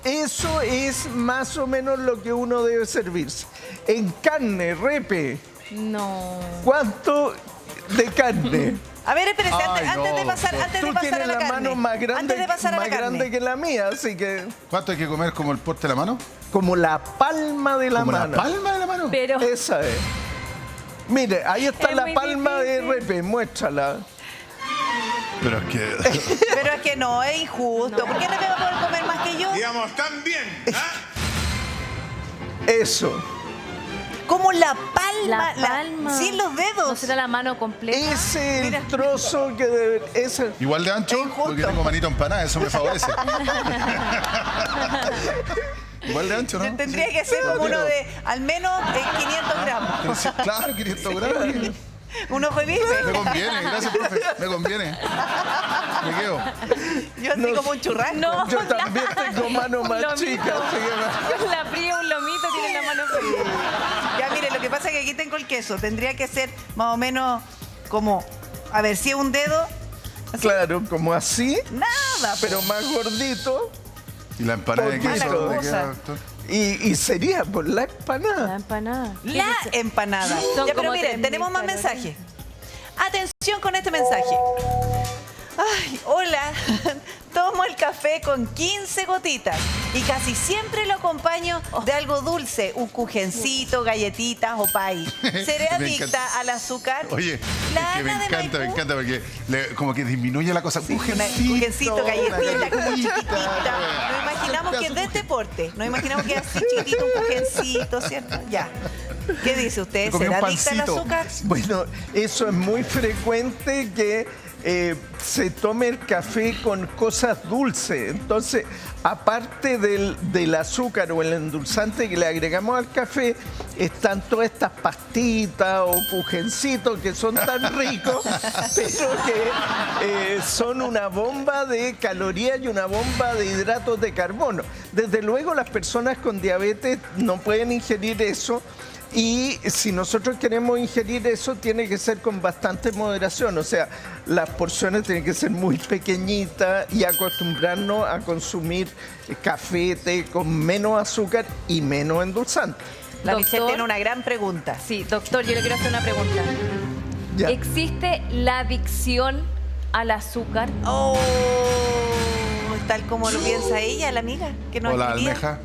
Eso es más o menos lo que uno debe servirse. En carne, repe. No. ¿Cuánto de carne? A ver, espérese, antes de pasar a la carne. Tú tienes la mano más grande que la mía, así que... ¿Cuánto hay que comer como el porte de la mano? Como la palma de la mano. ¿La palma de la mano? Pero... Esa es. Mire, ahí está la palma de repe, muéstrala. Pero es que no, es injusto. ¿Por qué repe va a poder comer más que yo? Digamos, también. Eso. Como la palma. La palma. Sin los dedos. ¿No será la mano completa? Ese es el trozo que debe... Igual de ancho, porque tengo manito empanada, eso me favorece. Igual de ancho, ¿no? Tendría que ser como uno de al menos 500 gramos. Claro, 500 gramos. Un ojo de bife. Me conviene, gracias, profe. Me conviene. Me quedo. Yo así como un churrasco. No, yo también tengo mano más chica. Con la fría un lomito tiene la mano fría. Ya, mire, lo que pasa es que aquí tengo el queso. Tendría que ser más o menos como, a ver, si es un dedo. Así. Claro, como así. Nada. Pero más gordito. ¿Y la empanada de Por queso? queso. ¿Dónde queda, doctor? Y sería por la empanada. La empanada. La empanada. Son Ya, pero como miren, 3000 tenemos más calorías. mensajes. Atención con este mensaje. Ay, hola. Tomo el café con 15 gotitas y casi siempre lo acompaño de algo dulce, un cujencito, galletitas o pay. ¿Seré Me adicta encanta. al azúcar? Oye, La es que me Ana de encanta Maipú. porque como que disminuye la cosa. Cujencito, galletita, una como galletita. chiquitita. Nos imaginamos que es de deporte. Nos imaginamos que es así chiquitito, un cujencito, ¿cierto? Ya. ¿Qué dice usted? Me comí un ¿Será adicta al pancito. azúcar? Bueno, eso es muy frecuente que se tome el café con cosas dulces. Entonces, aparte del azúcar o el endulzante que le agregamos al café, están todas estas pastitas o pujencitos que son tan ricos, pero que son una bomba de calorías y una bomba de hidratos de carbono. Desde luego, las personas con diabetes no pueden ingerir eso. Y si nosotros queremos ingerir eso, tiene que ser con bastante moderación. O sea, las porciones tienen que ser muy pequeñitas y acostumbrarnos a consumir café, té con menos azúcar y menos endulzante. La Michelle Doctor. tiene una gran pregunta. Sí, doctor, yo le quiero hacer una pregunta. Ya. ¿Existe la adicción al azúcar? Oh, tal como lo piensa ella, la amiga, que no O la escribía. almeja.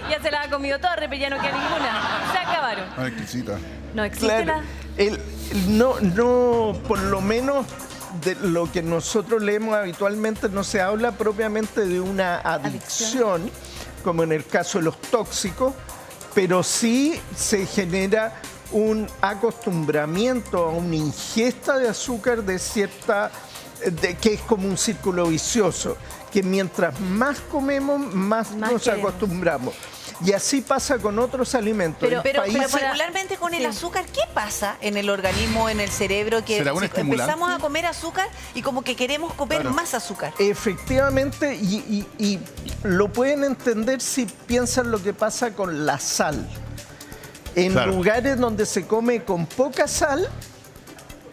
Ya se la ha comido toda, pero ya no queda ninguna. Se acabaron. Ay, exquisita. No existe Claro, la... no, por lo menos de lo que nosotros leemos habitualmente no se habla propiamente de una adicción, como en el caso de los tóxicos, pero sí se genera un acostumbramiento a una ingesta de azúcar de cierta, que es como un círculo vicioso, que mientras más comemos, más nos queremos. acostumbramos. Y así pasa con otros alimentos. Pero- En Pero países- particularmente con el Sí. azúcar, ¿qué pasa en el organismo, en el cerebro? Que ¿Será un estimulante? empezamos a comer azúcar y como que queremos comer Claro. más azúcar. Efectivamente, y lo pueden entender si piensan lo que pasa con la sal. En Claro. lugares donde se come con poca sal,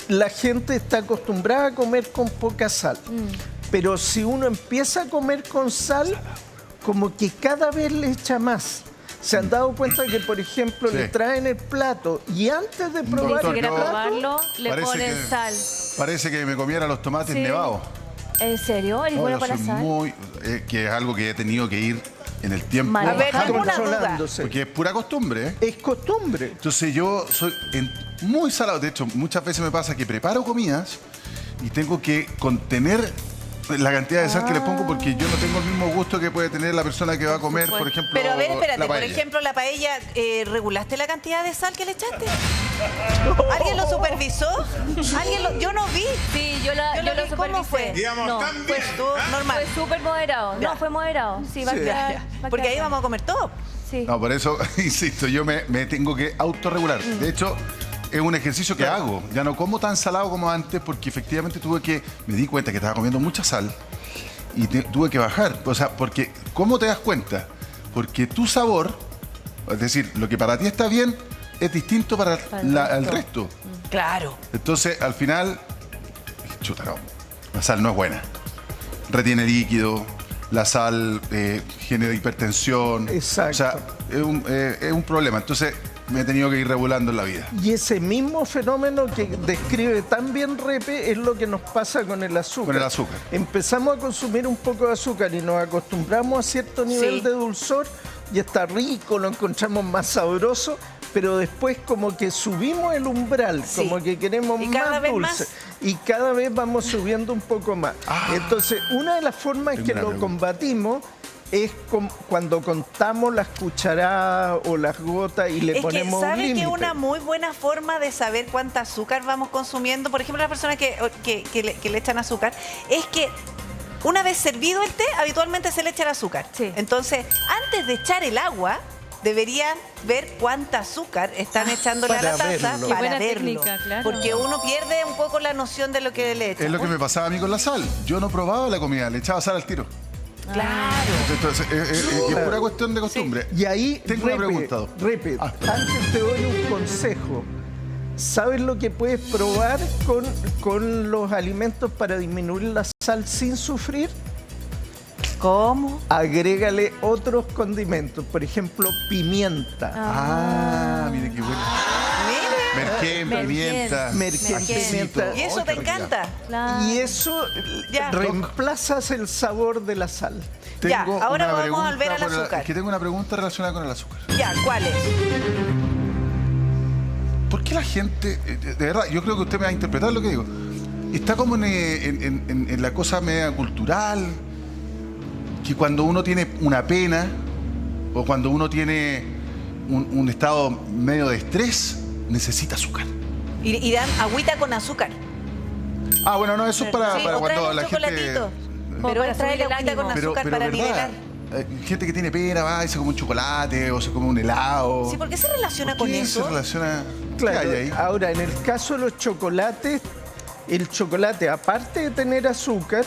la gente está acostumbrada a comer con poca sal. Pero si uno empieza a comer con sal, como que cada vez le echa más. ¿Se han dado cuenta que, por ejemplo, Sí. le traen el plato y antes de probar Doctor, el quiere yo- plato, probarlo, le Parece ponen que- sal. Parece que me comiera los tomates Sí. nevados. ¿En serio? ¿Eres No, bueno yo para la soy sal? muy, que es algo que he tenido que ir en el tiempo Mal. A ver, bajando, tengo una duda. controlándose. porque es pura costumbre. Es costumbre. Entonces yo soy muy salado. De hecho, muchas veces me pasa que preparo comidas y tengo que contener la cantidad de sal que le pongo porque yo no tengo el mismo gusto que puede tener la persona que va a comer, por ejemplo, Pero a ver, espérate, la por paella. ejemplo, la paella, ¿regulaste la cantidad de sal que le echaste? ¿Alguien lo supervisó? Yo no vi. Sí, yo Yo lo lo vi, ¿cómo fue? supervisé. No, Pues estuvo normal. fue súper moderado. Ya. No, fue moderado. Sí, va a Sí. quedar. Ya, va a porque quedar ahí bien. vamos a comer todo. Sí. No, por eso, insisto, yo me tengo que autorregular. De hecho, es un ejercicio que hago. Ya no como tan salado como antes porque efectivamente me di cuenta que estaba comiendo mucha sal y tuve que bajar. O sea, porque, ¿cómo te das cuenta? Porque tu sabor, es decir, lo que para ti está bien, es distinto para el resto. Claro. Entonces, al final, chuta, no, la sal no es buena. Retiene líquido, la sal genera hipertensión. Exacto. O sea, es un problema. Entonces, me he tenido que ir regulando en la vida. Y ese mismo fenómeno que describe tan bien Repe es lo que nos pasa con el azúcar. Con el azúcar. Empezamos a consumir un poco de azúcar y nos acostumbramos a cierto nivel Sí. de dulzor y está rico, lo encontramos más sabroso, pero después como que subimos el umbral, Sí. como que queremos Y cada más vez dulce. más. Y cada vez vamos subiendo un poco más. Entonces, una de las formas Tengo que una lo pregunta. combatimos es cuando contamos las cucharadas o las gotas y le Es que, ponemos un ¿sabe que límite. una muy buena forma de saber cuánta azúcar vamos consumiendo? Por ejemplo, las personas que le echan azúcar, es que una vez servido el té, habitualmente se le echa el azúcar. Sí. Entonces, antes de echar el agua, deberían ver cuánta azúcar están echándole a la Para taza verlo. Qué para buena verlo. técnica, claro. Porque uno pierde un poco la noción de lo que le echa. Es lo que me pasaba a mí con la sal. Yo no probaba la comida, le echaba sal al tiro. Claro. Entonces, es pura cuestión de costumbre. Y ahí, Tengo una pregunta, Repe, doctor. antes te doy un consejo. ¿Sabes lo que puedes probar con los alimentos para disminuir la sal sin sufrir? ¿Cómo? Agrégale otros condimentos, por ejemplo, pimienta. Mire qué bueno. Mire. Merquén, pimienta. Merquén, pimienta. ¿Y eso te encanta? Claro. Y eso Ya. reemplazas el sabor de la sal. Ya, Tengo ahora una vamos a pregunta volver al por azúcar. Es que tengo una pregunta relacionada con el azúcar. Ya, ¿cuál es? ¿Por qué la gente, de verdad, yo creo que usted me va a interpretar lo que digo, está como en la cosa media cultural, que cuando uno tiene una pena o cuando uno tiene un estado medio de estrés, necesita azúcar? Y dan agüita con azúcar. Bueno, no, eso es para Sí, o cuando traen la un gente... chocolatito. Como Pero para es traerle subir el agüita con ánimo. azúcar para ¿verdad? nivelar. Gente que tiene pena va y se come un chocolate o se come un helado. Sí, ¿por qué se relaciona ¿Por con qué eso? se relaciona? Claro, ¿Qué hay ahí? ahora en el caso de los chocolates, el chocolate, aparte de tener azúcar,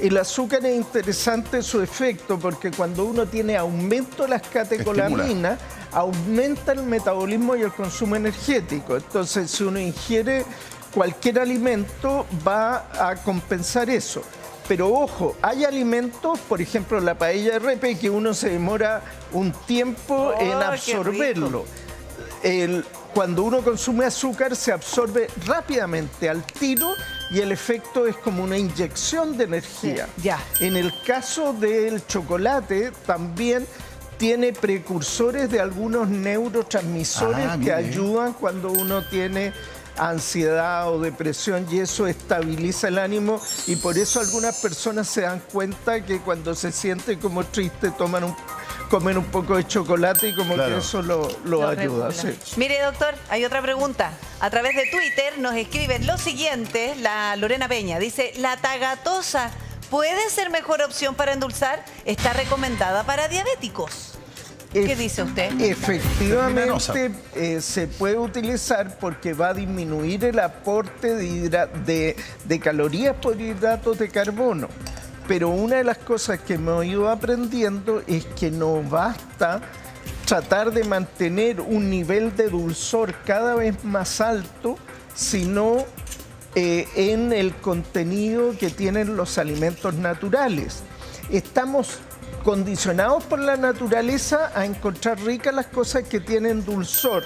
el azúcar es interesante su efecto porque cuando uno tiene aumento de las catecolaminas, aumenta el metabolismo y el consumo energético. Entonces, si uno ingiere cualquier alimento, va a compensar eso. Pero ojo, hay alimentos, por ejemplo la paella de repe, que uno se demora un tiempo en qué absorberlo. Cuando uno consume azúcar se absorbe rápidamente al tiro y el efecto es como una inyección de energía. Sí, ya. En el caso del chocolate también tiene precursores de algunos neurotransmisores que mire. ayudan cuando uno tiene ansiedad o depresión y eso estabiliza el ánimo y por eso algunas personas se dan cuenta que cuando se sienten como triste comen un poco de chocolate y como Claro. que eso lo ayuda. regula. Sí. Mire, doctor, hay otra pregunta. A través de Twitter nos escriben lo siguiente, la Lorena Peña. Dice, ¿la tagatosa puede ser mejor opción para endulzar? Está recomendada para diabéticos. ¿Qué dice usted? Efectivamente se puede utilizar porque va a disminuir el aporte de calorías por hidratos de carbono. Pero una de las cosas que hemos ido aprendiendo es que no basta tratar de mantener un nivel de dulzor cada vez más alto, sino en el contenido que tienen los alimentos naturales. Estamos condicionados por la naturaleza a encontrar ricas las cosas que tienen dulzor.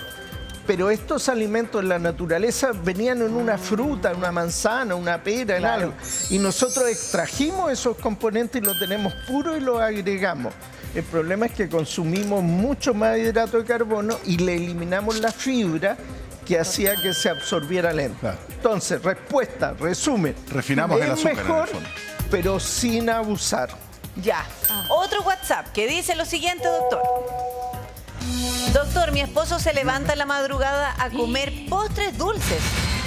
Pero estos alimentos en la naturaleza venían en una fruta, una manzana, una pera, en algo. Y nosotros extrajimos esos componentes y los tenemos puros y los agregamos. El problema es que consumimos mucho más hidrato de carbono y le eliminamos la fibra que hacía que se absorbiera lento. Claro. Entonces, respuesta, resumen. Refinamos el azúcar, en el mejor, fondo. pero sin abusar. Ya. Otro WhatsApp que dice lo siguiente, doctor. Doctor, mi esposo se levanta en la madrugada a comer postres dulces.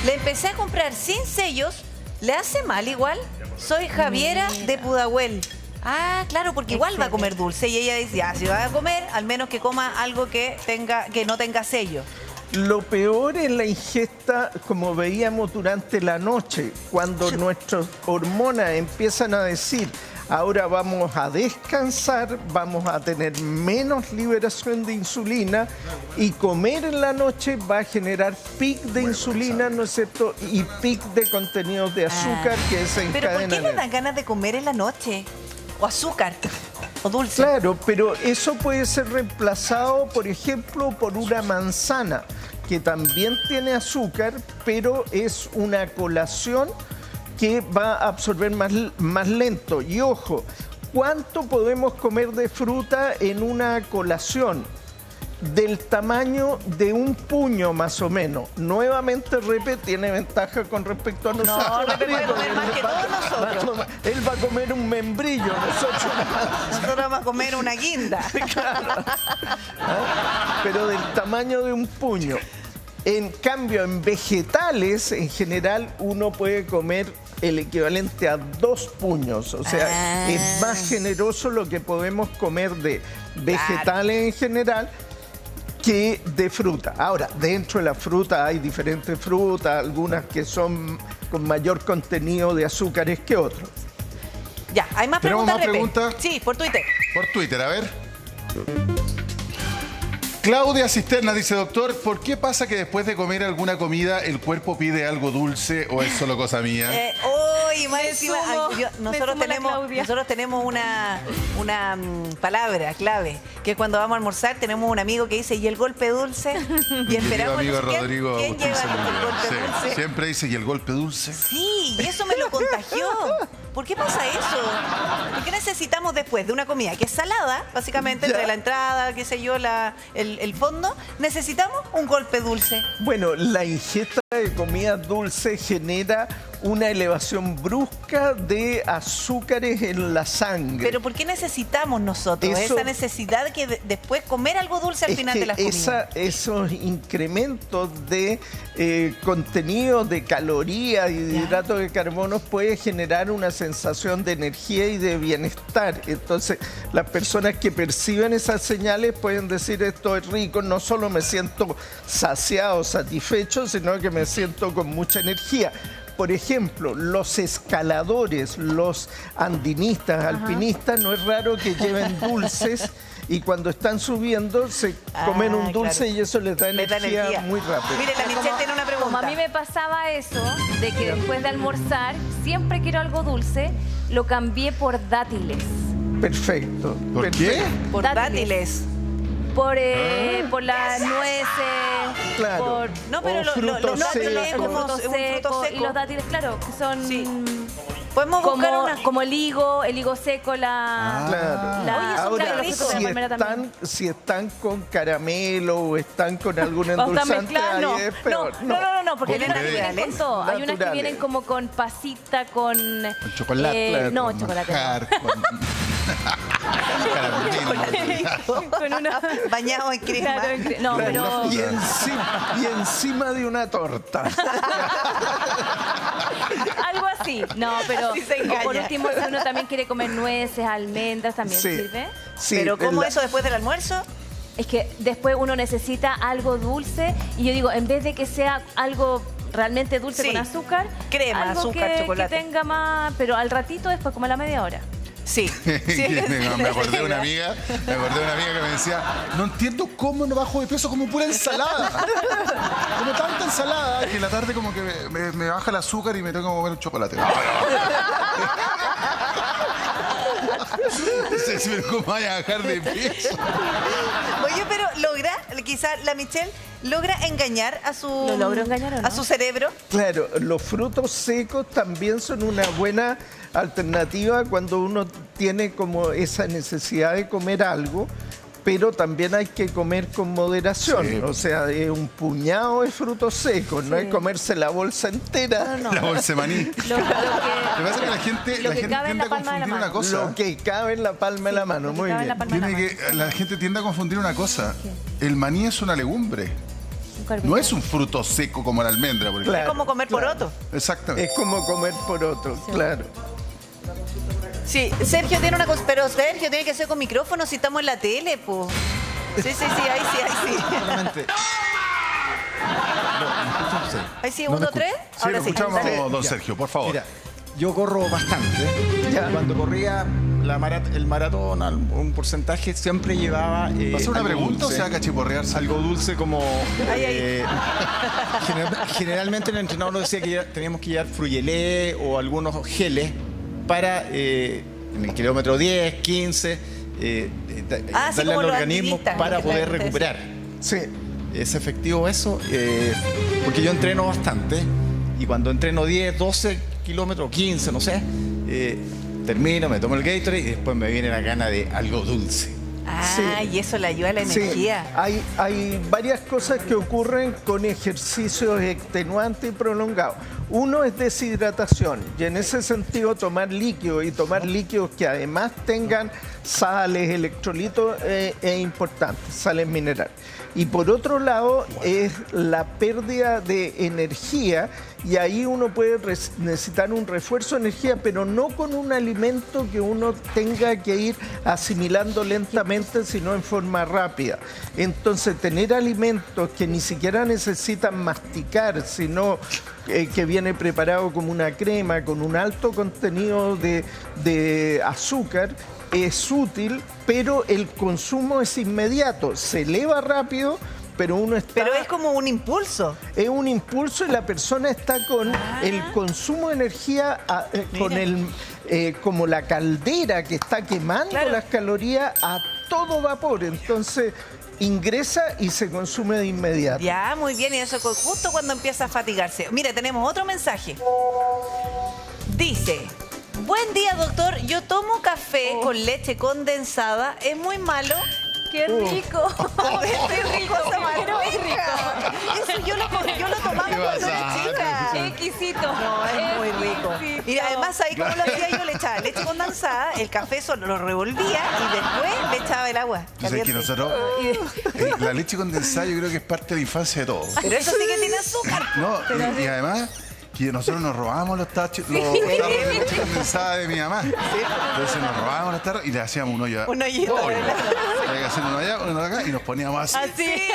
Le empecé a comprar sin sellos. ¿Le hace mal igual? Soy Javiera de Pudahuel. Ah, claro, porque igual va a comer dulce. Y ella dice, si va a comer, al menos que coma algo que no tenga sello. Lo peor es la ingesta, como veíamos durante la noche, cuando nuestras hormonas empiezan a decir, ahora vamos a descansar, vamos a tener menos liberación de insulina y comer en la noche va a generar pic de insulina, ¿no es cierto? Y pic de contenidos de azúcar que desencadenan. ¿Pero por qué le dan ganas de comer en la noche? ¿O azúcar? ¿O dulce? Claro, pero eso puede ser reemplazado, por ejemplo, por una manzana, que también tiene azúcar, pero es una colación que va a absorber más lento. Y ojo, ¿cuánto podemos comer de fruta en una colación? Del tamaño de un puño más o menos. Nuevamente Repe tiene ventaja con respecto a nosotros. No, Repe puede comer más que todos nosotros. Él va a comer un membrillo, nosotros Nosotros vamos a comer una guinda. pero del tamaño de un puño. En cambio, en vegetales, en general, uno puede comer el equivalente a 2 puños. O sea, es más generoso lo que podemos comer de vegetales en general que de fruta. Ahora, dentro de la fruta hay diferentes frutas, algunas que son con mayor contenido de azúcares que otros. Ya, ¿hay más ¿Tenemos preguntas, más Repe? preguntas? Sí, por Twitter. Por Twitter, a ver. Claudia Cisterna dice, doctor, ¿por qué pasa que después de comer alguna comida el cuerpo pide algo dulce o es solo cosa mía? Más encima, nosotros tenemos una palabra clave, que cuando vamos a almorzar tenemos un amigo que dice, ¿y el golpe dulce? Y esperamos. Mi amigo Rodrigo ¿Quién lleva el golpe sí, dulce? siempre dice, ¿y el golpe dulce? Sí, y eso me lo contagió. ¿Por qué pasa eso? ¿Por qué necesitamos después de una comida que es salada, básicamente, entre la entrada, qué sé yo, el fondo, necesitamos un golpe dulce? Bueno, la ingesta de comida dulce genera una elevación brusca de azúcares en la sangre. Pero ¿por qué necesitamos nosotros esa necesidad que después comer algo dulce al final de las comidas? Esos incrementos de contenido de calorías y de hidratos de carbono puede generar una sensación de energía y de bienestar. Entonces, las personas que perciben esas señales pueden decir, esto es rico, no solo me siento saciado, satisfecho, sino que me siento con mucha energía. Por ejemplo, los escaladores, los andinistas, alpinistas, no es raro que lleven dulces y cuando están subiendo se comen un dulce y eso les da energía muy rápido. Mire, la Michelle tiene una pregunta. Como a mí me pasaba eso, de que después de almorzar siempre quiero algo dulce, lo cambié por dátiles. Perfecto. ¿Por qué? Por dátiles. Por las nueces, Claro. por No, pero O frutos secos. como frutos un fruto secos seco. y los dátiles, claro, que son Sí. Podemos buscar una. como el higo seco, la... Claro. la- Oye, son Ahora, tan ricos. de palmera también. si están con caramelo o están con algún O están endulzante, mezcladas, ahí es peor. no, porque hay ¿Por unas qué? que vienen con todo. Hay unas que Naturales. vienen como con pasita, con... Con chocolate. no, con chocolate. no. manjar, con caramelo. Con una... Bañado en crema. Claro, no, pero... Y encima de una torta. Algo así. No, pero Así se o por engaña. último, si uno también quiere comer nueces, almendras, también sirve. Sí, Pero ¿cómo la- eso después del almuerzo? Es que después uno necesita algo dulce y yo digo, en vez de que sea algo realmente dulce Sí. con azúcar, Crema, algo azúcar, que chocolate. tenga más, pero al ratito después, como a la media hora. Sí. Me acordé de una amiga que me decía, no entiendo cómo no bajo de peso como pura ensalada. Como tanta ensalada que en la tarde como que me baja el azúcar y me tengo que comer un chocolate. No sé si ¿cómo vaya a bajar de peso? Oye, pero quizás la Michelle logra engañar a su... ¿Lo logró engañar o no? A su cerebro. Claro, los frutos secos también son una buena alternativa cuando uno tiene como esa necesidad de comer algo, pero también hay que comer con moderación. Sí. O sea, un puñado de frutos secos, no es comerse la bolsa entera. No, La bolsa de maní. Lo Lo que pasa es que la gente Lo que tiende cabe en a la palma de la confundir una mano. cosa. Lo que cabe en la palma de la mano, lo que muy cabe en la bien. palma de la Tiene mano. que, la gente tiende a confundir una cosa. El maní es una legumbre. Un carbohidrato. No es un fruto seco como la almendra, por ejemplo. Claro, Es como comer poroto. Exactamente. Es como comer poroto, claro. Sí, Sergio tiene una cosa, pero Sergio tiene que ser con micrófono si estamos en la tele, pues. Sí, ahí sí. Solamente. Ahí sí, No me 1, 3. Sí, Ahora lo sí. escuchamos, Dale. don Ya. Sergio, por favor. Mira, yo corro bastante. Ya. Cuando corría el maratón, un porcentaje siempre llevaba. ¿Va a hacer una algo pregunta o dulce. se va a cachiporrear? Algo dulce como. Ay. Generalmente el entrenador nos decía que teníamos que llevar fruyelé o algunos geles para en el kilómetro 10, 15, sí, darle como al los organismo alpinistas, para que poder ustedes- recuperar. Sí. ¿Es efectivo eso? Porque yo entreno bastante y cuando entreno 10, 12 kilómetros, 15, no sé, termino, me tomo el Gatorade y después me viene la gana de algo dulce. Ah, Sí. y eso le ayuda a la Sí, energía. hay varias cosas que ocurren con ejercicios extenuantes y prolongados. Uno es deshidratación y en ese sentido tomar líquidos y tomar líquidos que además tengan sales, electrolitos es importante, sales minerales. Y por otro lado es la pérdida de energía y ahí uno puede necesitar un refuerzo de energía, pero no con un alimento que uno tenga que ir asimilando lentamente, sino en forma rápida. Entonces, tener alimentos que ni siquiera necesitan masticar, sino que viene preparado como una crema, con un alto contenido de azúcar, es útil, pero el consumo es inmediato. Se eleva rápido, pero uno está... Pero es como un impulso. Es un impulso y la persona está con el consumo de energía, como la caldera que está quemando las calorías a todo vapor. Entonces ingresa y se consume de inmediato. Ya, muy bien, y eso justo cuando empieza a fatigarse. Mire, tenemos otro mensaje. Dice: buen día, doctor, yo tomo café con leche condensada, ¿es muy malo? ¡Qué rico! ¡Qué rico! Pero es rico. Eso yo lo tomaba cuando era chica. Exquisito. No, es muy rico. Y además ahí como lo hacía yo, le echaba leche condensada, el café solo lo revolvía y después le echaba el agua Yo sé que caliente. nosotros, la leche condensada yo creo que es parte de la infancia de todos. Pero eso sí que tiene azúcar. No, y además que nosotros nos robábamos los tarros de leche condensada de mi mamá. Entonces nos robábamos los tarros y le hacíamos un hoyo. Un hoyito. Había que hacer uno allá, uno acá y nos poníamos así. Así.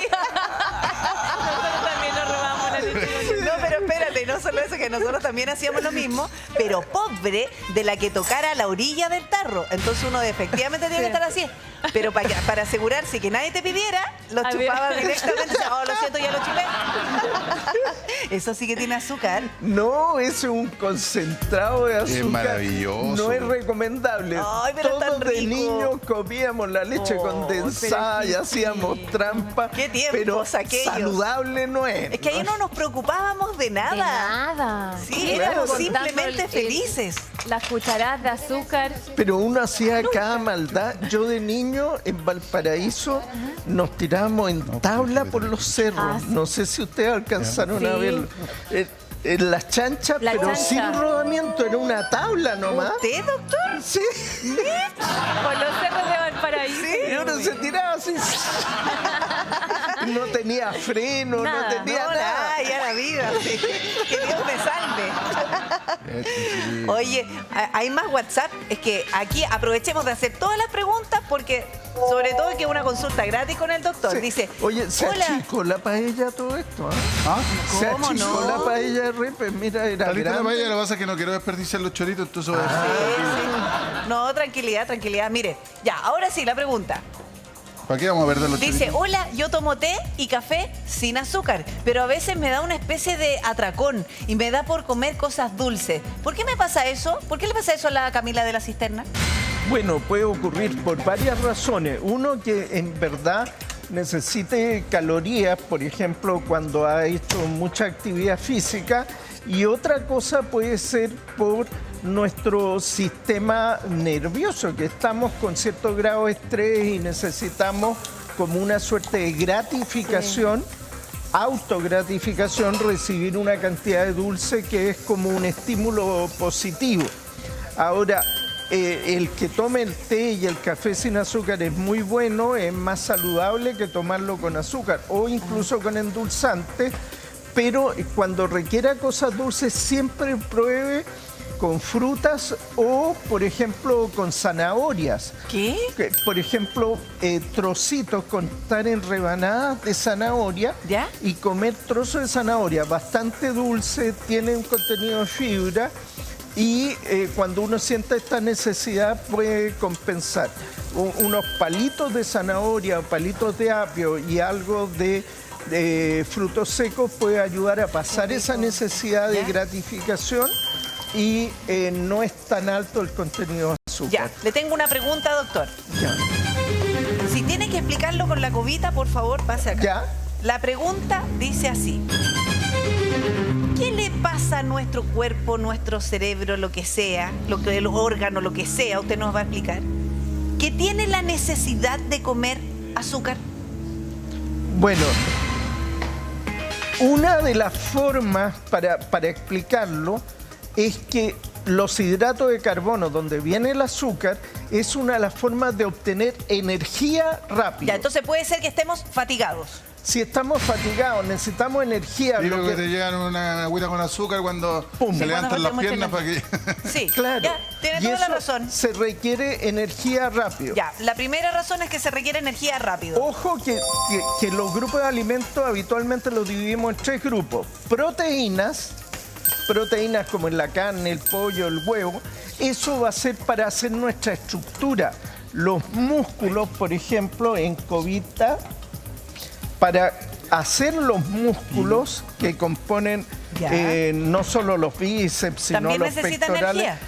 Nosotros también nos robamos la leche. No, pero espérate, no solo eso, que nosotros también hacíamos lo mismo, pero pobre de la que tocara la orilla del tarro. Entonces uno efectivamente tiene que estar así. Pero para asegurarse que nadie te pidiera, lo chupaba directamente. Oh, lo siento, ya lo chupé. Eso sí que tiene azúcar. No, eso es un concentrado de azúcar. Es maravilloso. No es recomendable. Ay, pero todos tan de rico. niños comíamos la leche condensada y hacíamos trampa. Qué tiempos pero aquellos. Saludable no es. Es que ahí no nos preocupábamos de nada. De nada. Sí, Claro. éramos Contando simplemente felices. Las cucharadas de azúcar. Pero uno hacía cada maldad. Yo de niño en Valparaíso nos tirábamos en tabla por los cerros. Ah, sí. No sé si ustedes alcanzaron a Sí. verlo. En las chanchas, La pero chancha. sin rodamiento, era una tabla nomás. ¿Usted, doctor? Sí. Por los cerros de Valparaíso. Y uno se tiraba así. No tenía freno, Nada. no tenía No, nada. ay, ya la vida. Sí. Que Dios me salve. Oye, hay más WhatsApp. Es que aquí aprovechemos de hacer todas las preguntas porque, sobre todo, que es una consulta gratis con el doctor. Sí. Dice, Oye, se hola. achicó la paella todo esto, ¿ah? ¿Ah? Se ¿Cómo achicó no? la paella de Repe, mira, era Está lista la grande. paella, lo que pasa es que no quiero desperdiciar los choritos, entonces voy a dejar aquí. No, tranquilidad, tranquilidad. Mire, ya, ahora sí, la pregunta. ¿Para qué vamos a perder los Dice, choritos? hola, yo tomo té y café sin azúcar, pero a veces me da una especie de atracón y me da por comer cosas dulces. ¿Por qué me pasa eso? ¿Por qué le pasa eso a la Camila de la Cisterna? Bueno, puede ocurrir por varias razones. Uno, que en verdad necesite calorías, por ejemplo, cuando ha hecho mucha actividad física. Y otra cosa puede ser por nuestro sistema nervioso, que estamos con cierto grado de estrés y necesitamos como una suerte de gratificación, autogratificación, recibir una cantidad de dulce que es como un estímulo positivo. Ahora, el que tome el té y el café sin azúcar es muy bueno, es más saludable que tomarlo con azúcar o incluso con endulzante, pero cuando requiera cosas dulces siempre pruebe con frutas o, por ejemplo, con zanahorias. ¿Qué? Por ejemplo, trocitos, contar en rebanadas de zanahoria. ¿Ya? Y comer trozos de zanahoria bastante dulce, tiene un contenido de fibra y cuando uno sienta esta necesidad puede compensar. Unos palitos de zanahoria, palitos de apio y algo de frutos secos puede ayudar a pasar esa necesidad de gratificación y no es tan alto el contenido de azúcar. Ya, le tengo una pregunta, doctor. Ya. Si tiene que explicarlo con la cubita, por favor, pase acá. Ya. La pregunta dice así. ¿Qué le pasa a nuestro cuerpo, nuestro cerebro, lo que sea, el órgano, lo que sea, usted nos va a explicar, que tiene la necesidad de comer azúcar? Bueno, una de las formas para explicarlo es que los hidratos de carbono, donde viene el azúcar, es una de las formas de obtener energía rápida. Ya, entonces puede ser que estemos fatigados. Si estamos fatigados, necesitamos energía. Digo lo que que- te llegan una agüita con azúcar cuando Pum. se levantan las Cuando piernas hacemos para que... Sí, Claro. ya, tiene Y toda la eso razón. Se requiere energía rápido. Ya, la primera razón es que se requiere energía rápido. Ojo que los grupos de alimentos habitualmente los dividimos en tres grupos. Proteínas como en la carne, el pollo, el huevo, eso va a ser para hacer nuestra estructura. Los músculos, por ejemplo, en Covita, para hacer los músculos que componen no solo los bíceps, sino También los necesita pectorales. energía.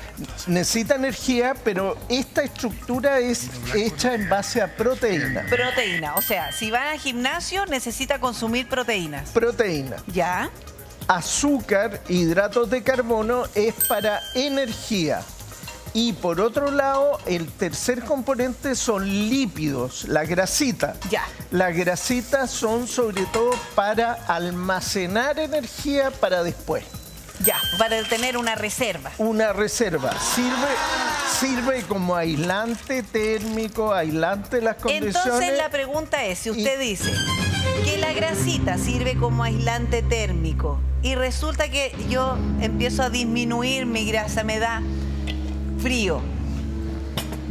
Necesita energía, pero esta estructura es hecha en base a proteína. Proteína, o sea, si va al gimnasio necesita consumir proteínas. Proteína. ¿Ya? Azúcar, hidratos de carbono es para energía. Y por otro lado, el tercer componente son lípidos, la grasita. Ya. Las grasitas son sobre todo para almacenar energía para después. Ya, para tener una reserva. Una reserva. Sirve como aislante térmico, aislante de las condiciones. Entonces la pregunta es, si usted dice que la grasita sirve como aislante térmico y resulta que yo empiezo a disminuir mi grasa, me da frío,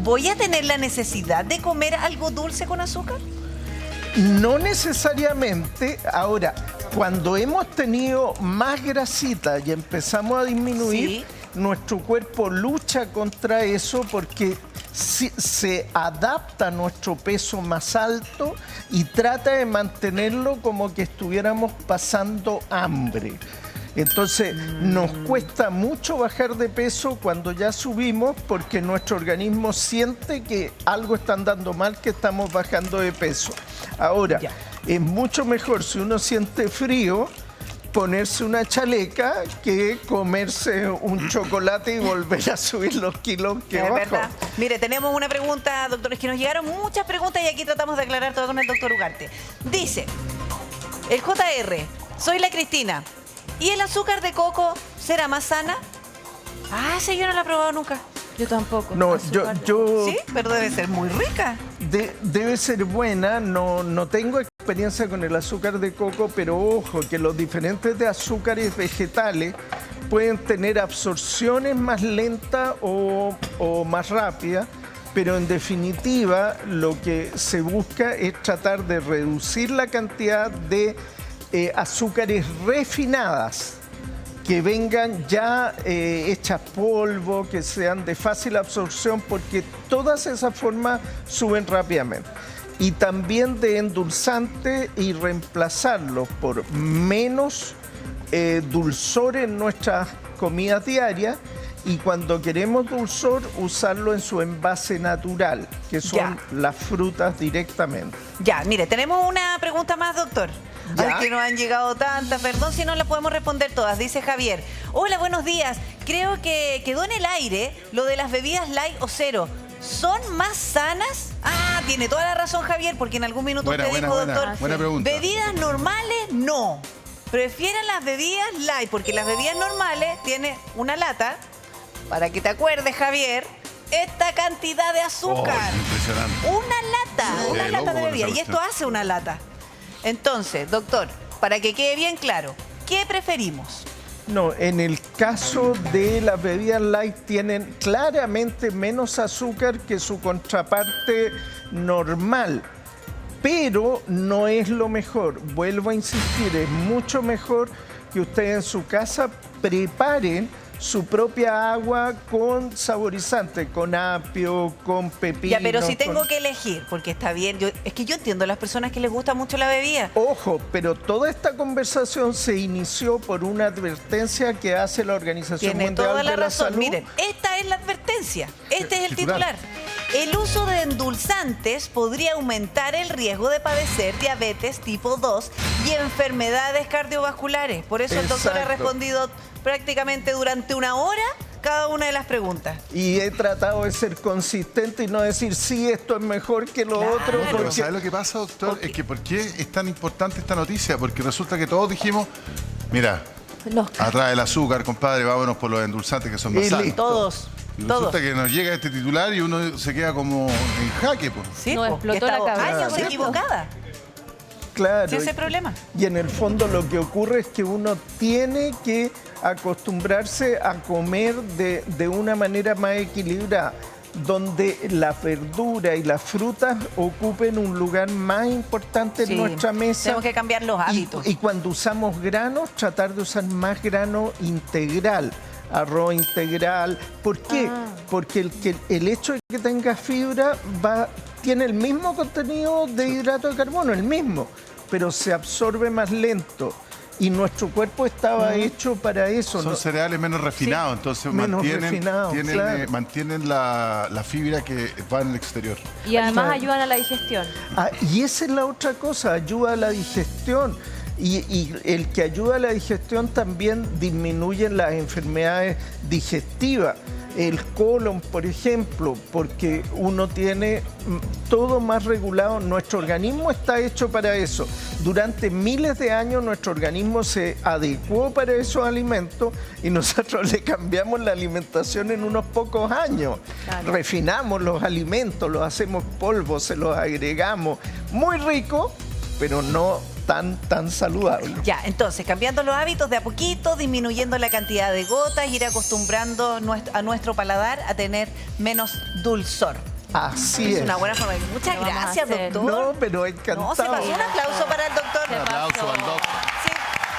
¿voy a tener la necesidad de comer algo dulce con azúcar? No necesariamente. Ahora, cuando hemos tenido más grasita y empezamos a disminuir, nuestro cuerpo lucha contra eso porque se adapta a nuestro peso más alto y trata de mantenerlo como que estuviéramos pasando hambre. Entonces, nos cuesta mucho bajar de peso cuando ya subimos porque nuestro organismo siente que algo está andando mal, que estamos bajando de peso. Ahora, es mucho mejor si uno siente frío ponerse una chaleca que comerse un chocolate y volver a subir los kilos que bajó. ¿Verdad? Mire, tenemos una pregunta, doctor, es que nos llegaron muchas preguntas y aquí tratamos de aclarar todo con el doctor Ugarte. Dice, el JR, soy la Cristina. ¿Y el azúcar de coco será más sana? Ah, esa yo no la he probado nunca. Yo tampoco. No, Azúcar. yo Sí, pero debe ser muy rica. debe ser buena. No tengo experiencia con el azúcar de coco, pero ojo, que los diferentes de azúcares vegetales pueden tener absorciones más lentas o más rápidas, pero en definitiva lo que se busca es tratar de reducir la cantidad de azúcares refinadas que vengan ya hechas polvo, que sean de fácil absorción, porque todas esas formas suben rápidamente. Y también de endulzante y reemplazarlos por menos dulzor en nuestras comidas diarias, y cuando queremos dulzor, usarlo en su envase natural, que son las frutas directamente. Ya, mire, tenemos una pregunta más, doctor. Ya. Ay, que nos han llegado tantas, perdón si no las podemos responder todas. Dice Javier, hola, buenos días. Creo que quedó en el aire lo de las bebidas light o cero. ¿Son más sanas? Ah, tiene toda la razón Javier, porque en algún minuto usted dijo, doctor, buena pregunta. bebidas normales no. Prefieren las bebidas light, porque las bebidas normales tienen una lata, para que te acuerdes, Javier, esta cantidad de azúcar. Oh, impresionante. Una Qué lata loco de con bebida. esa Y esto cuestión. hace una lata. Entonces, doctor, para que quede bien claro, ¿qué preferimos? No, en el caso de las bebidas light tienen claramente menos azúcar que su contraparte normal, pero no es lo mejor. Vuelvo a insistir, es mucho mejor que ustedes en su casa preparen su propia agua con saborizante, con apio, con pepino. Ya, pero si tengo que elegir, porque está bien, es que yo entiendo a las personas que les gusta mucho la bebida. Ojo, pero toda esta conversación se inició por una advertencia que hace la Organización Tiene Mundial toda la de la razón. Salud. Miren, esta es la advertencia. Este es el Titular. titular. El uso de endulzantes podría aumentar el riesgo de padecer diabetes tipo 2 y enfermedades cardiovasculares. Por eso el doctor ha Exacto. respondido prácticamente durante una hora cada una de las preguntas. Y he tratado de ser consistente y no decir, sí, esto es mejor que lo Claro. otro. Pero Porque ¿sabes lo que pasa, doctor? Es que ¿por qué es tan importante esta noticia? Porque resulta que todos dijimos, mira, atrás del azúcar, compadre, vámonos por los endulzantes que son más Y sanos. listo. Todos. Y Todos. resulta que nos llega este titular y uno se queda como en jaque, pues. Sí, Nos po, explotó que la estaba cabeza. años Sí, po. equivocada. claro. Sí, ese es el problema. Y en el fondo lo que ocurre es que uno tiene que acostumbrarse a comer de una manera más equilibrada, donde la verdura y las frutas ocupen un lugar más importante Sí, en nuestra mesa. tenemos que cambiar los Y- hábitos. Y cuando usamos granos, tratar de usar más grano integral, arroz integral. ¿Por qué? Porque el hecho de que tenga fibra tiene el mismo contenido de hidrato de carbono, el mismo, pero se absorbe más lento. Y nuestro cuerpo estaba hecho para eso. Son cereales menos refinados, entonces Menos refinados, claro. mantienen la fibra que va en el exterior. Y además ayudan a la digestión. Y esa es la otra cosa, ayuda a la digestión. Y el que ayuda a la digestión también disminuye las enfermedades digestivas. El colon, por ejemplo, porque uno tiene todo más regulado. Nuestro organismo está hecho para eso. Durante miles de años nuestro organismo se adecuó para esos alimentos y nosotros le cambiamos la alimentación en unos pocos años. Claro. Refinamos los alimentos, los hacemos polvo, se los agregamos. Muy rico, pero no tan saludable. Ya, entonces, cambiando los hábitos de a poquito, disminuyendo la cantidad de gotas, ir acostumbrando a nuestro paladar a tener menos dulzor. Así es. Una buena forma. Muchas gracias, doctor. No, pero encantado. No, se pasó. Un aplauso para el doctor. Un aplauso al doctor.